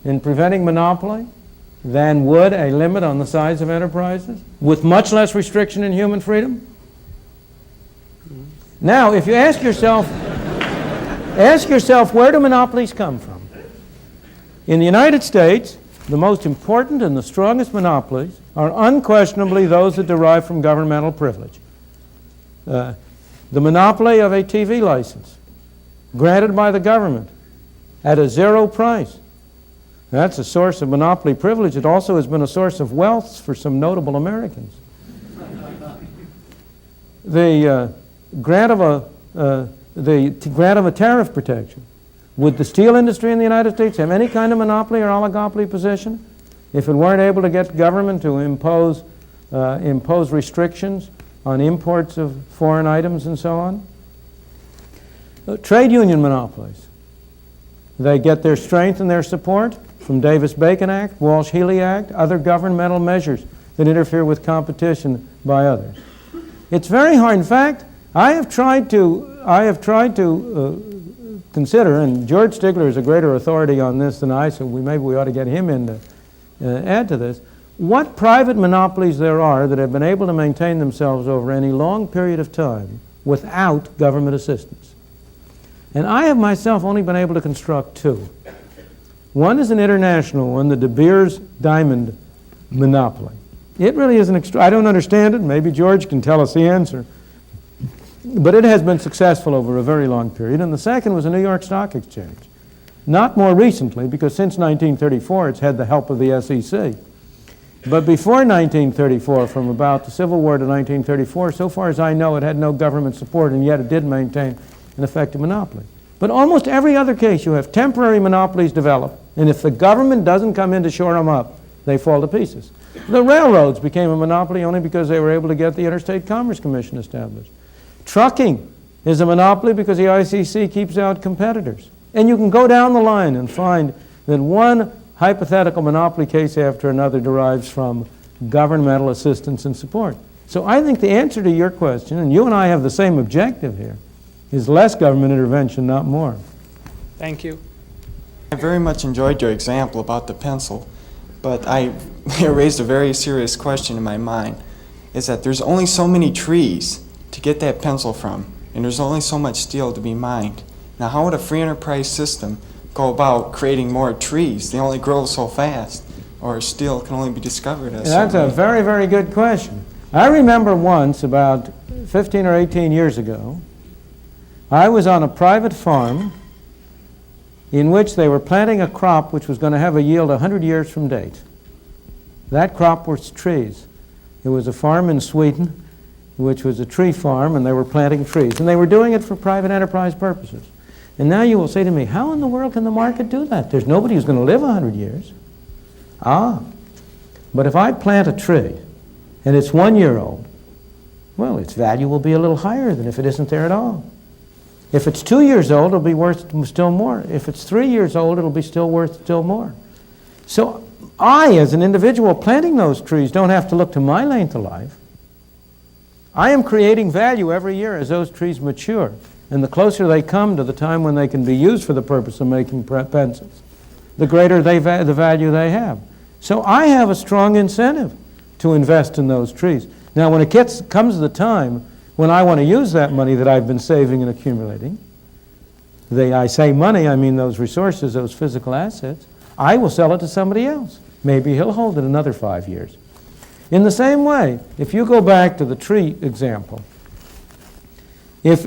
C: in preventing monopoly than would a limit on the size of enterprises, with much less restriction in human freedom? Now, if you ask yourself, where do monopolies come from? In the United States, the most important and the strongest monopolies are unquestionably those that derive from governmental privilege. The monopoly of a TV license, granted by the government at a zero price. That's a source of monopoly privilege. It also has been a source of wealth for some notable Americans. The grant of a tariff protection. Would the steel industry in the United States have any kind of monopoly or oligopoly position if it weren't able to get government to impose restrictions on imports of foreign items and so on? Trade union monopolies. They get their strength and their support from Davis-Bacon Act, Walsh-Healy Act, other governmental measures that interfere with competition by others. It's very hard. In fact, I have tried to consider, and George Stigler is a greater authority on this than I, so maybe we ought to get him in to add to this, what private monopolies there are that have been able to maintain themselves over any long period of time without government assistance. And I have myself only been able to construct two. One is an international one, the De Beers Diamond monopoly. It really is I don't understand it. Maybe George can tell us the answer. But it has been successful over a very long period. And the second was the New York Stock Exchange. Not more recently, because since 1934 it's had the help of the SEC. But before 1934, from about the Civil War to 1934, so far as I know, it had no government support, and yet it did maintain an effective monopoly. But almost every other case, you have temporary monopolies develop, and if the government doesn't come in to shore them up, they fall to pieces. The railroads became a monopoly only because they were able to get the Interstate Commerce Commission established. Trucking is a monopoly because the ICC keeps out competitors. And you can go down the line and find that one hypothetical monopoly case after another derives from governmental assistance and support. So I think the answer to your question, and you and I have the same objective here, is less government intervention, not more.
E: Thank you.
F: I very much enjoyed your example about the pencil, but it raised a very serious question in my mind, is that there's only so many trees to get that pencil from, and there's only so much steel to be mined. Now, how would a free enterprise system go about creating more trees? They only grow so fast, or steel can only be discovered as
C: That's a very, very good question. I remember once, about 15 or 18 years ago, I was on a private farm in which they were planting a crop which was going to have a yield 100 years from date. That crop was trees. It was a farm in Sweden, which was a tree farm, and they were planting trees. And they were doing it for private enterprise purposes. And now you will say to me, how in the world can the market do that? There's nobody who's going to live 100 years. But if I plant a tree, and it's 1 year old, well, its value will be a little higher than if it isn't there at all. If it's 2 years old, it'll be worth still more. If it's 3 years old, it'll be still worth still more. So I, as an individual planting those trees, don't have to look to my length of life. I am creating value every year as those trees mature. And the closer they come to the time when they can be used for the purpose of making pencils, the greater the value they have. So I have a strong incentive to invest in those trees. Now, when it comes to the time when I want to use that money that I've been saving and accumulating, I say money, I mean those resources, those physical assets, I will sell it to somebody else. Maybe he'll hold it another 5 years. In the same way, if you go back to the tree example, if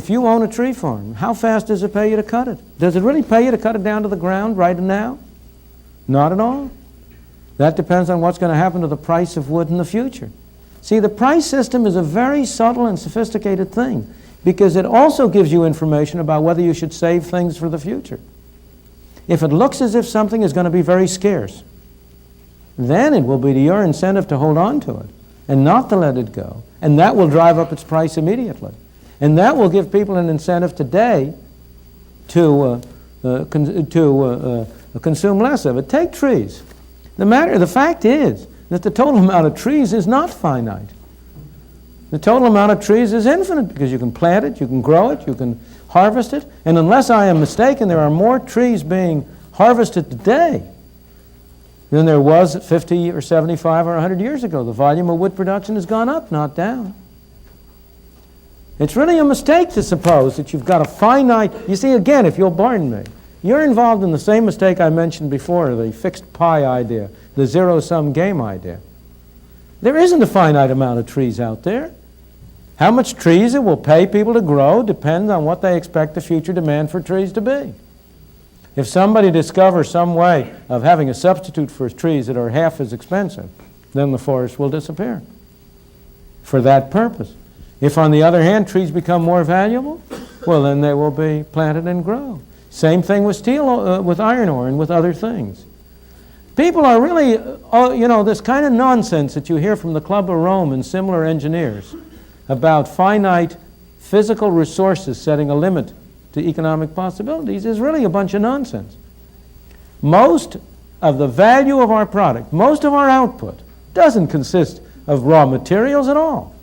C: you own a tree farm, how fast does it pay you to cut it? Does it really pay you to cut it down to the ground right now? Not at all. That depends on what's going to happen to the price of wood in the future. See, the price system is a very subtle and sophisticated thing because it also gives you information about whether you should save things for the future. If it looks as if something is going to be very scarce, then it will be to your incentive to hold on to it and not to let it go. And that will drive up its price immediately. And that will give people an incentive today to consume less of it. Take trees. The fact is that the total amount of trees is not finite. The total amount of trees is infinite because you can plant it, you can grow it, you can harvest it. And unless I am mistaken, there are more trees being harvested today than there was 50 or 75 or 100 years ago. The volume of wood production has gone up, not down. It's really a mistake to suppose that you've got a finite... You see, again, if you'll pardon me, you're involved in the same mistake I mentioned before, the fixed pi idea, the zero-sum game idea. There isn't a finite amount of trees out there. How much trees it will pay people to grow depends on what they expect the future demand for trees to be. If somebody discovers some way of having a substitute for trees that are half as expensive, then the forest will disappear for that purpose. If, on the other hand, trees become more valuable, well, then they will be planted and grow. Same thing with steel, with iron ore, and with other things. People are really, this kind of nonsense that you hear from the Club of Rome and similar engineers about finite physical resources setting a limit to economic possibilities is really a bunch of nonsense. Most of the value of our product, most of our output, doesn't consist of raw materials at all.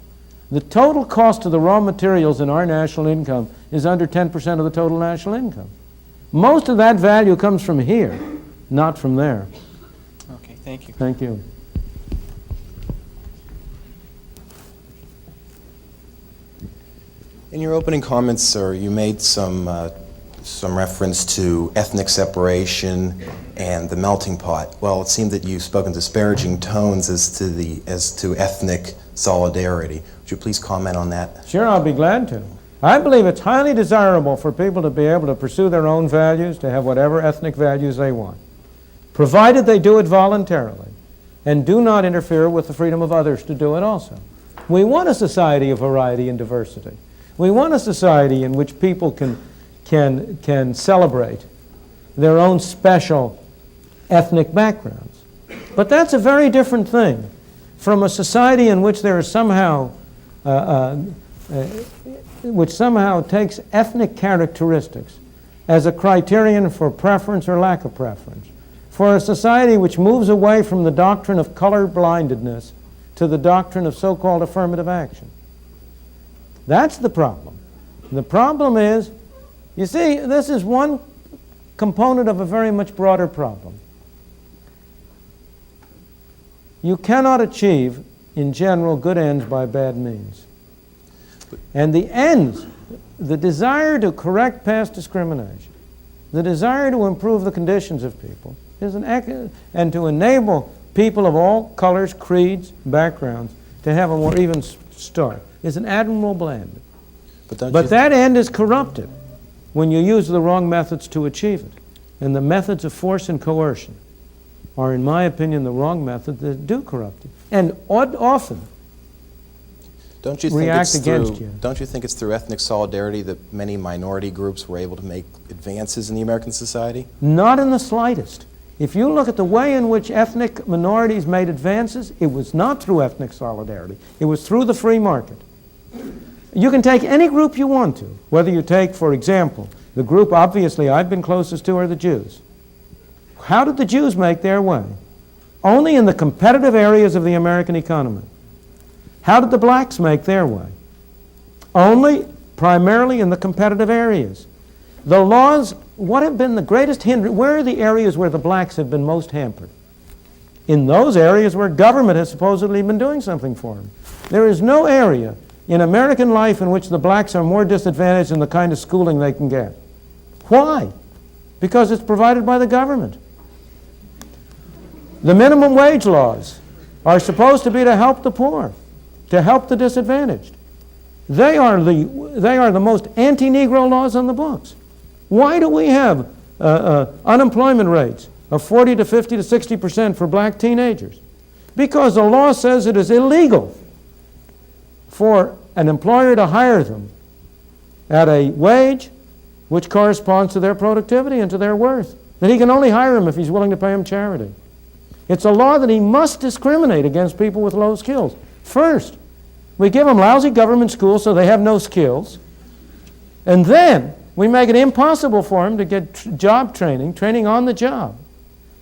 C: The total cost of the raw materials in our national income is under 10% of the total national income. Most of that value comes from here, not from there.
F: Okay, thank you.
C: Thank you.
G: In your opening comments, sir, you made some reference to ethnic separation and the melting pot. Well, it seemed that you spoke in disparaging tones as to ethnic solidarity. Would you please comment on that?
C: Sure, I'll be glad to. I believe it's highly desirable for people to be able to pursue their own values, to have whatever ethnic values they want, provided they do it voluntarily and do not interfere with the freedom of others to do it also. We want a society of variety and diversity. We want a society in which people can celebrate their own special ethnic backgrounds. But that's a very different thing from a society in which there is somehow which somehow takes ethnic characteristics as a criterion for preference or lack of preference, for a society which moves away from the doctrine of color blindedness to the doctrine of so-called affirmative action. That's the problem. The problem is, you see, this is one component of a very much broader problem. You cannot achieve, in general, good ends by bad means. And the ends, the desire to correct past discrimination, the desire to improve the conditions of people, and to enable people of all colors, creeds, backgrounds to have a more even start, is an admirable end. But that end is corrupted when you use the wrong methods to achieve it. And the methods of force and coercion are, in my opinion, the wrong methods that do corrupt it. And often react against you.
G: Don't you think it's through ethnic solidarity that many minority groups were able to make advances in the American society?
C: Not in the slightest. If you look at the way in which ethnic minorities made advances, it was not through ethnic solidarity. It was through the free market. You can take any group you want to, whether you take, for example, the group obviously I've been closest to are the Jews. How did the Jews make their way? Only in the competitive areas of the American economy. How did the blacks make their way? Only primarily in the competitive areas. The laws, what have been the greatest hindrance? Where are the areas where the blacks have been most hampered? In those areas where government has supposedly been doing something for them. There is no area in American life in which the blacks are more disadvantaged in the kind of schooling they can get. Why? Because it's provided by the government. The minimum wage laws are supposed to be to help the poor, to help the disadvantaged. They are the most anti-Negro laws on the books. Why do we have unemployment rates of 40 to 50 to 60% for black teenagers? Because the law says it is illegal for an employer to hire them at a wage which corresponds to their productivity and to their worth. That he can only hire them if he's willing to pay them charity. It's a law that he must discriminate against people with low skills. First, we give them lousy government schools so they have no skills. And then we make it impossible for them to get job training on the job,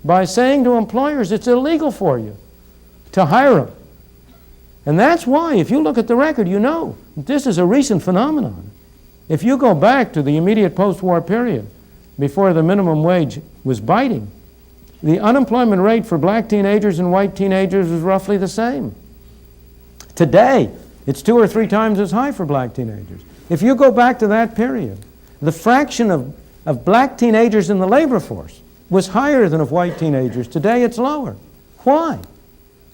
C: by saying to employers it's illegal for you to hire them. And that's why, if you look at the record, you know this is a recent phenomenon. If you go back to the immediate post-war period, before the minimum wage was biting, the unemployment rate for black teenagers and white teenagers was roughly the same. Today, it's 2 or 3 times as high for black teenagers. If you go back to that period, the fraction of black teenagers in the labor force was higher than of white teenagers. Today, it's lower. Why?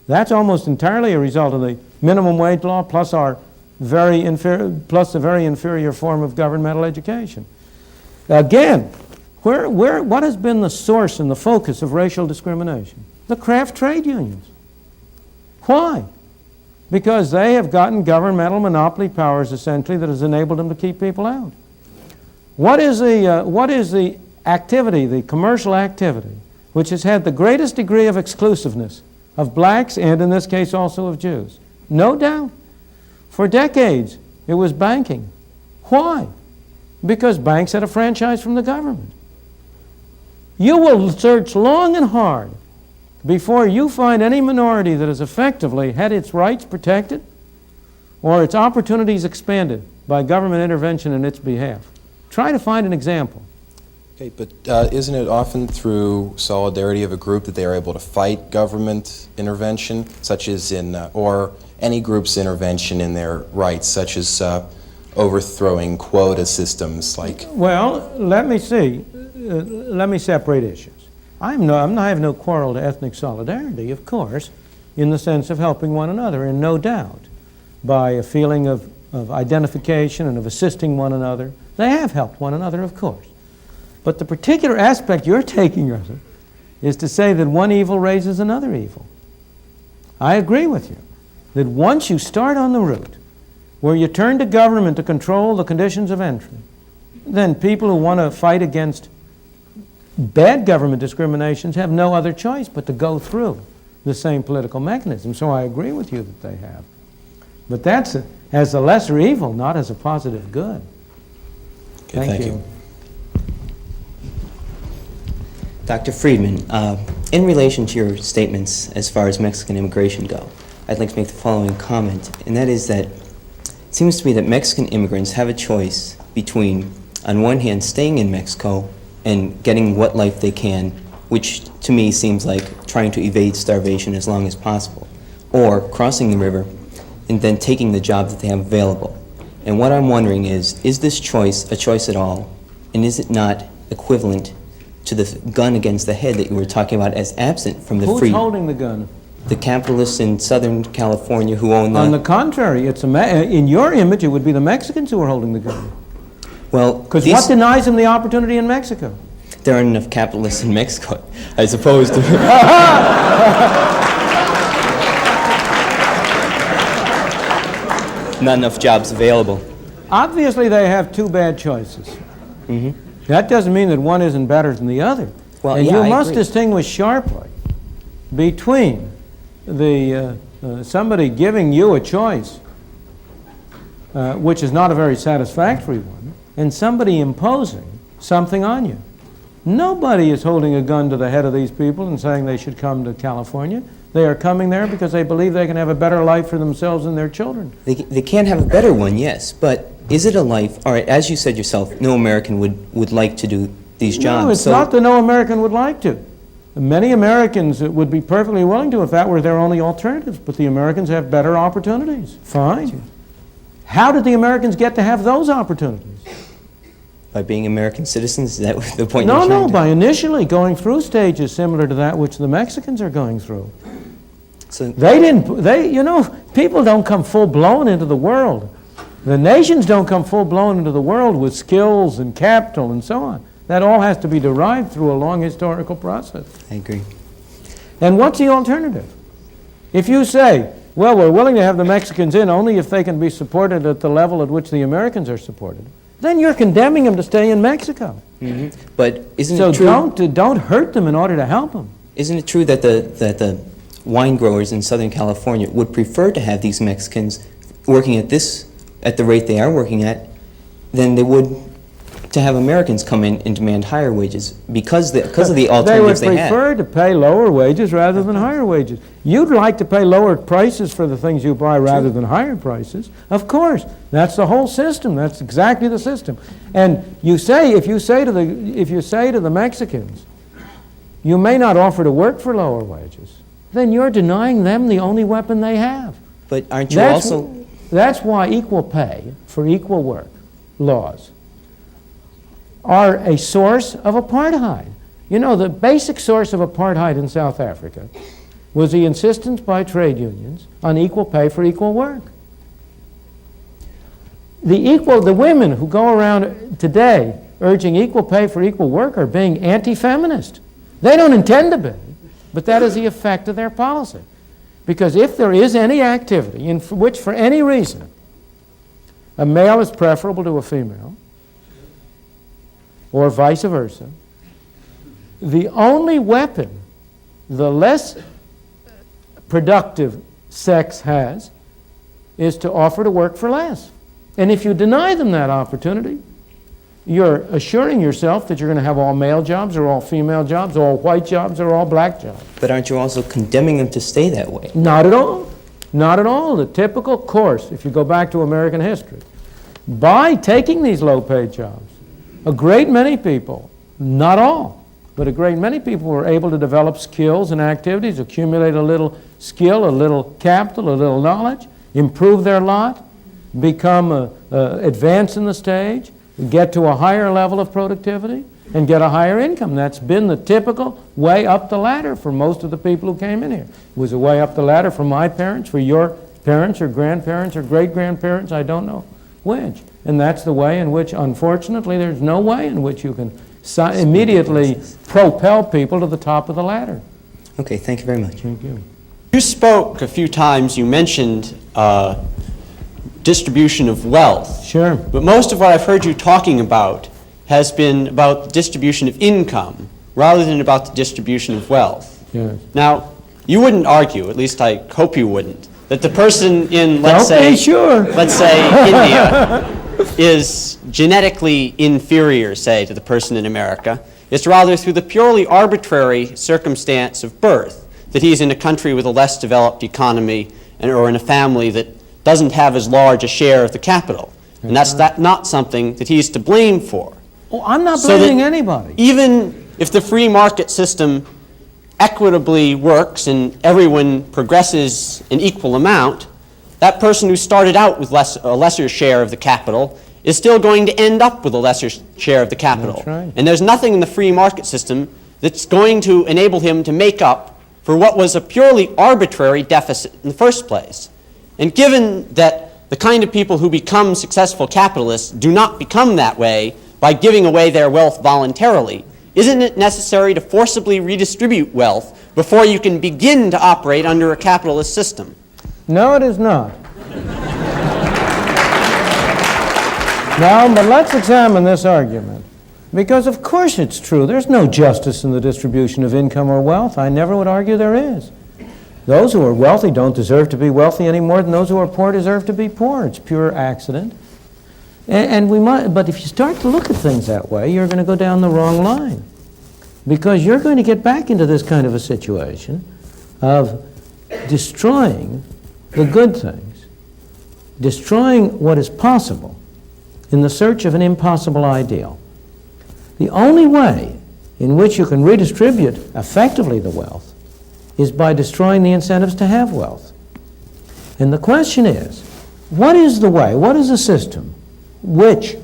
C: That's almost entirely a result of the minimum wage law plus the very inferior form of governmental education. Again, what has been the source and the focus of racial discrimination? The craft trade unions. Why? Because they have gotten governmental monopoly powers, essentially, that has enabled them to keep people out. What is the activity, the commercial activity, which has had the greatest degree of exclusiveness of blacks and, in this case, also of Jews? No doubt. For decades, it was banking. Why? Because banks had a franchise from the government. You will search long and hard before you find any minority that has effectively had its rights protected or its opportunities expanded by government intervention in its behalf. Try to find an example.
G: Okay, but isn't it often through solidarity of a group that they are able to fight government intervention, such as or any group's intervention in their rights, such as overthrowing quota systems like?
C: Well, let me see. Let me separate issues. I have no quarrel to ethnic solidarity, of course, in the sense of helping one another, and no doubt, by a feeling of identification and of assisting one another. They have helped one another, of course. But the particular aspect you're taking of it is to say that one evil raises another evil. I agree with you that once you start on the route where you turn to government to control the conditions of entry, then people who want to fight against bad government discriminations have no other choice but to go through the same political mechanism. So I agree with you that they have. But that's as a lesser evil, not as a positive good.
G: Okay, thank you.
H: Dr. Friedman, in relation to your statements as far as Mexican immigration go, I'd like to make the following comment, and that is that it seems to me that Mexican immigrants have a choice between, on one hand, staying in Mexico and getting what life they can, which to me seems like trying to evade starvation as long as possible, or crossing the river and then taking the job that they have available. And what I'm wondering is this choice a choice at all, and is it not equivalent to the gun against the head that you were talking about as absent from the free...
C: Who's holding the gun?
H: The capitalists in Southern California who own the...
C: On the contrary, it's in your image, it would be the Mexicans who are holding the gun.
H: Well,
C: Because what denies them the opportunity in Mexico?
H: there aren't enough capitalists in Mexico, as opposed to... Not enough jobs available.
C: Obviously, they have two bad choices.
H: Mm-hmm.
C: That doesn't mean that one isn't better than the other.
H: Well,
C: and
H: yeah,
C: you
H: I
C: must
H: agree.
C: distinguish sharply between the somebody giving you a choice, which is not a very satisfactory one, and somebody imposing something on you. Nobody is holding a gun to the head of these people and saying they should come to California. They are coming there because they believe they can have a better life for themselves and their children.
H: They can have a better one, yes, but is it a life... All right, as you said yourself, no American would like to do these jobs.
C: No, it's not that no American would like to. Many Americans would be perfectly willing to if that were their only alternative, but the Americans have better opportunities. Fine. Sure. How did the Americans get to have those opportunities?
H: By being American citizens? Is that the point
C: No,
H: you're trying to...
C: by initially going through stages similar to that which the Mexicans are going through.
H: So,
C: You know, people don't come full-blown into the world. The nations don't come full-blown into the world with skills and capital and so on. That all has to be derived through a long historical process.
H: I agree.
C: And what's the alternative? If you say, well, we're willing to have the Mexicans in only if they can be supported at the level at which the Americans are supported, then you're condemning them to stay in Mexico.
H: Mm-hmm. But isn't
C: So
H: it true...
C: don't hurt them in order to help them.
H: Isn't it true that the wine growers in Southern California would prefer to have these Mexicans working at the rate they are working at than they would to have Americans come in and demand higher wages because of the alternatives they have?
C: They would prefer to pay lower wages rather than higher wages. You'd like to pay lower prices for the things you buy rather than higher prices. Of course, that's the whole system. That's exactly the system. And if you say to the Mexicans, you may not offer to work for lower wages, then you're denying them the only weapon they have.
H: But aren't you also...
C: That's why equal pay for equal work laws are a source of apartheid. You know, the basic source of apartheid in South Africa was the insistence by trade unions on equal pay for equal work. The women who go around today urging equal pay for equal work are being anti-feminist. They don't intend to be, but that is the effect of their policy. Because if there is any activity in which, for any reason, a male is preferable to a female, or vice versa, the only weapon the less productive sex has is to offer to work for less. And if you deny them that opportunity, you're assuring yourself that you're going to have all male jobs or all female jobs, all white jobs or all black jobs.
H: But aren't you also condemning them to stay that way?
C: Not at all. Not at all. The typical course, if you go back to American history, by taking these low-paid jobs, a great many people, not all, but a great many people were able to develop skills and activities, accumulate a little skill, a little capital, a little knowledge, improve their lot, become advance in the stage, get to a higher level of productivity, and get a higher income. That's been the typical way up the ladder for most of the people who came in here. It was a way up the ladder for my parents, for your parents or grandparents or great-grandparents, I don't know which. And that's the way in which, unfortunately, there's no way in which you can immediately propel people to the top of the ladder.
H: Okay, thank you very much.
C: Thank you.
I: You spoke a few times, you mentioned distribution of wealth.
C: Sure.
I: But most of what I've heard you talking about has been about the distribution of income rather than about the distribution of wealth.
C: Yes.
I: Now, you wouldn't argue, at least I hope you wouldn't, that the person in, let's say India is genetically inferior, say, to the person in America, It's rather through the purely arbitrary circumstance of birth that he's in a country with a less developed economy or in a family that doesn't have as large a share of the capital. And that's not something that he's to blame for.
C: Oh, I'm not
I: So
C: blaming
I: that
C: anybody.
I: Even if the free market system equitably works and everyone progresses an equal amount, that person who started out with a lesser share of the capital is still going to end up with a lesser share of the capital.
C: That's right.
I: And there's nothing in the free market system that's going to enable him to make up for what was a purely arbitrary deficit in the first place. And given that the kind of people who become successful capitalists do not become that way by giving away their wealth voluntarily, isn't it necessary to forcibly redistribute wealth before you can begin to operate under a capitalist system?
C: No, it is not. Now, but let's examine this argument. Because of course it's true. There's no justice in the distribution of income or wealth. I never would argue there is. Those who are wealthy don't deserve to be wealthy any more than those who are poor deserve to be poor. It's pure accident. And we might, but if you start to look at things that way, you're going to go down the wrong line. Because you're going to get back into this kind of a situation of destroying the good things, destroying what is possible in the search of an impossible ideal. The only way in which you can redistribute effectively the wealth is by destroying the incentives to have wealth. And the question is, what is the way, what is the system which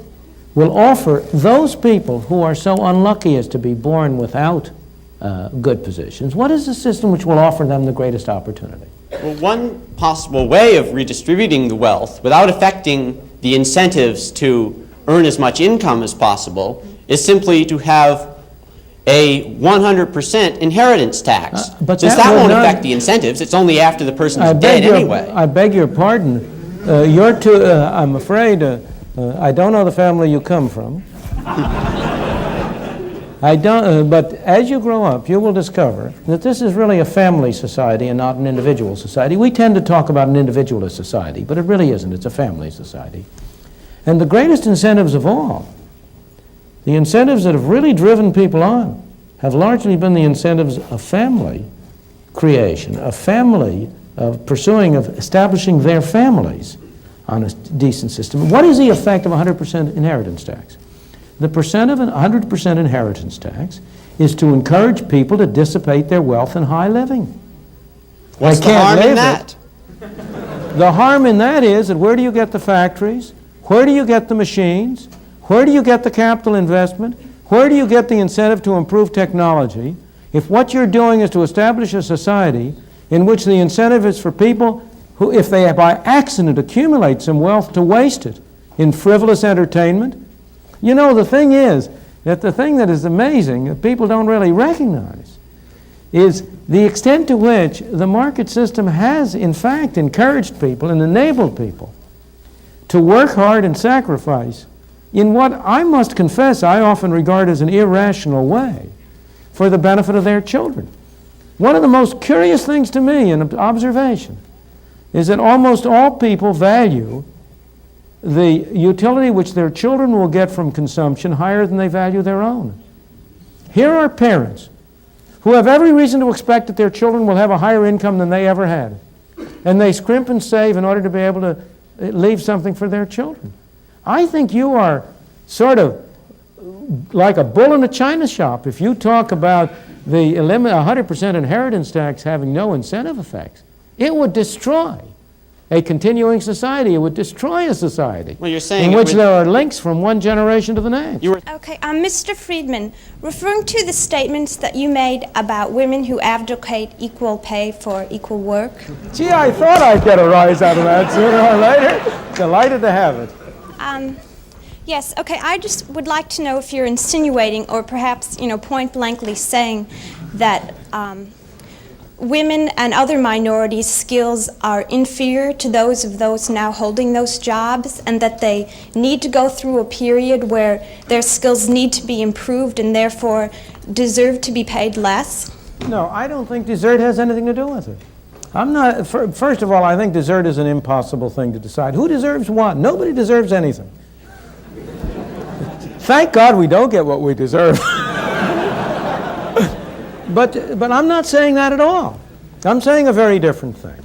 C: will offer those people who are so unlucky as to be born without good positions, what is the system which will offer them the greatest opportunity?
I: Well, one possible way of redistributing the wealth without affecting the incentives to earn as much income as possible is simply to have a 100% inheritance tax.
C: But
I: Since that won't affect the incentives, it's only after the person's dead anyway.
C: I beg your pardon. I'm afraid, I don't know the family you come from. I don't, but as you grow up, you will discover that this is really a family society and not an individual society. We tend to talk about an individualist society, but it really isn't. It's a family society. And the greatest incentives of all, the incentives that have really driven people on, have largely been the incentives of family creation, of family, of establishing their families on a decent system. What is the effect of 100% inheritance tax? The percent of 100% inheritance tax is to encourage people to dissipate their wealth in high living.
I: What's the harm in that?
C: The harm in that is that where do you get the factories? Where do you get the machines? Where do you get the capital investment? Where do you get the incentive to improve technology? If what you're doing is to establish a society in which the incentive is for people who, if they by accident accumulate some wealth, to waste it in frivolous entertainment. You know, the thing is that the thing that is amazing that people don't really recognize is the extent to which the market system has, in fact, encouraged people and enabled people to work hard and sacrifice in what I must confess I often regard as an irrational way for the benefit of their children. One of the most curious things to me in observation is that almost all people value the utility which their children will get from consumption higher than they value their own. Here are parents who have every reason to expect that their children will have a higher income than they ever had. And they scrimp and save in order to be able to leave something for their children. I think you are sort of like a bull in a china shop if you talk about the 100% inheritance tax having no incentive effects. It would destroy a continuing society. It would destroy a society
I: Well, you're saying
C: in which there are links from one generation to the next.
J: Okay, Mr. Friedman, referring to the statements that you made about women who advocate equal pay for equal work.
C: Gee, I thought I'd get a rise out of that sooner or later. Delighted to have it.
J: Yes, okay, I just would like to know if you're insinuating or perhaps, point blankly saying that women and other minorities' skills are inferior to those of those now holding those jobs, and that they need to go through a period where their skills need to be improved and therefore deserve to be paid less?
C: No, I don't think desert has anything to do with it. I'm not, first of all, I think desert is an impossible thing to decide. Who deserves what? Nobody deserves anything. Thank God we don't get what we deserve. But I'm not saying that at all. I'm saying a very different thing.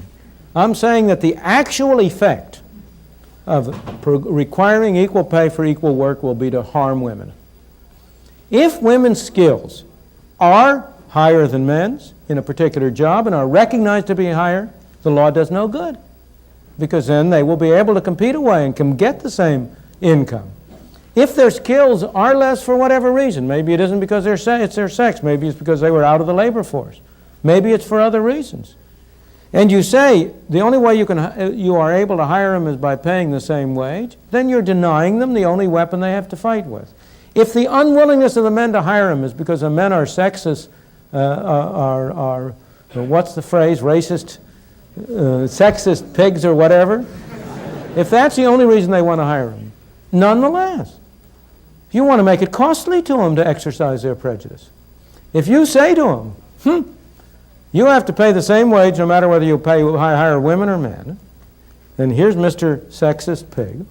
C: I'm saying that the actual effect of requiring equal pay for equal work will be to harm women. If women's skills are higher than men's in a particular job and are recognized to be higher, the law does no good, because then they will be able to compete away and can get the same income. If their skills are less for whatever reason, maybe it isn't because it's their sex, maybe it's because they were out of the labor force, maybe it's for other reasons, and you say the only way you are able to hire them is by paying the same wage, then you're denying them the only weapon they have to fight with. If the unwillingness of the men to hire them is because the men are sexist, what's the phrase, racist, sexist pigs or whatever, if that's the only reason they want to hire them, nonetheless, you want to make it costly to them to exercise their prejudice. If you say to them, you have to pay the same wage no matter whether you hire women or men, then here's Mr. Sexist Pig.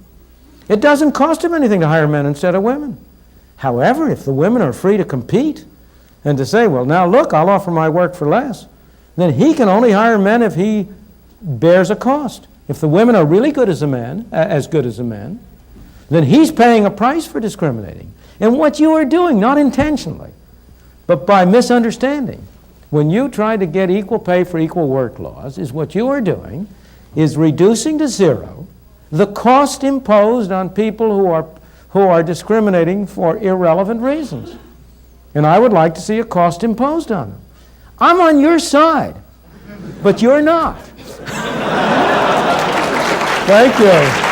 C: It doesn't cost him anything to hire men instead of women. However, if the women are free to compete and to say, well, now look, I'll offer my work for less, then he can only hire men if he bears a cost. If the women are really good as a man, as good as the men, then he's paying a price for discriminating. And what you are doing, not intentionally, but by misunderstanding, when you try to get equal pay for equal work laws, is what you are doing is reducing to zero the cost imposed on people who are discriminating for irrelevant reasons. And I would like to see a cost imposed on them. I'm on your side, but you're not. Thank you.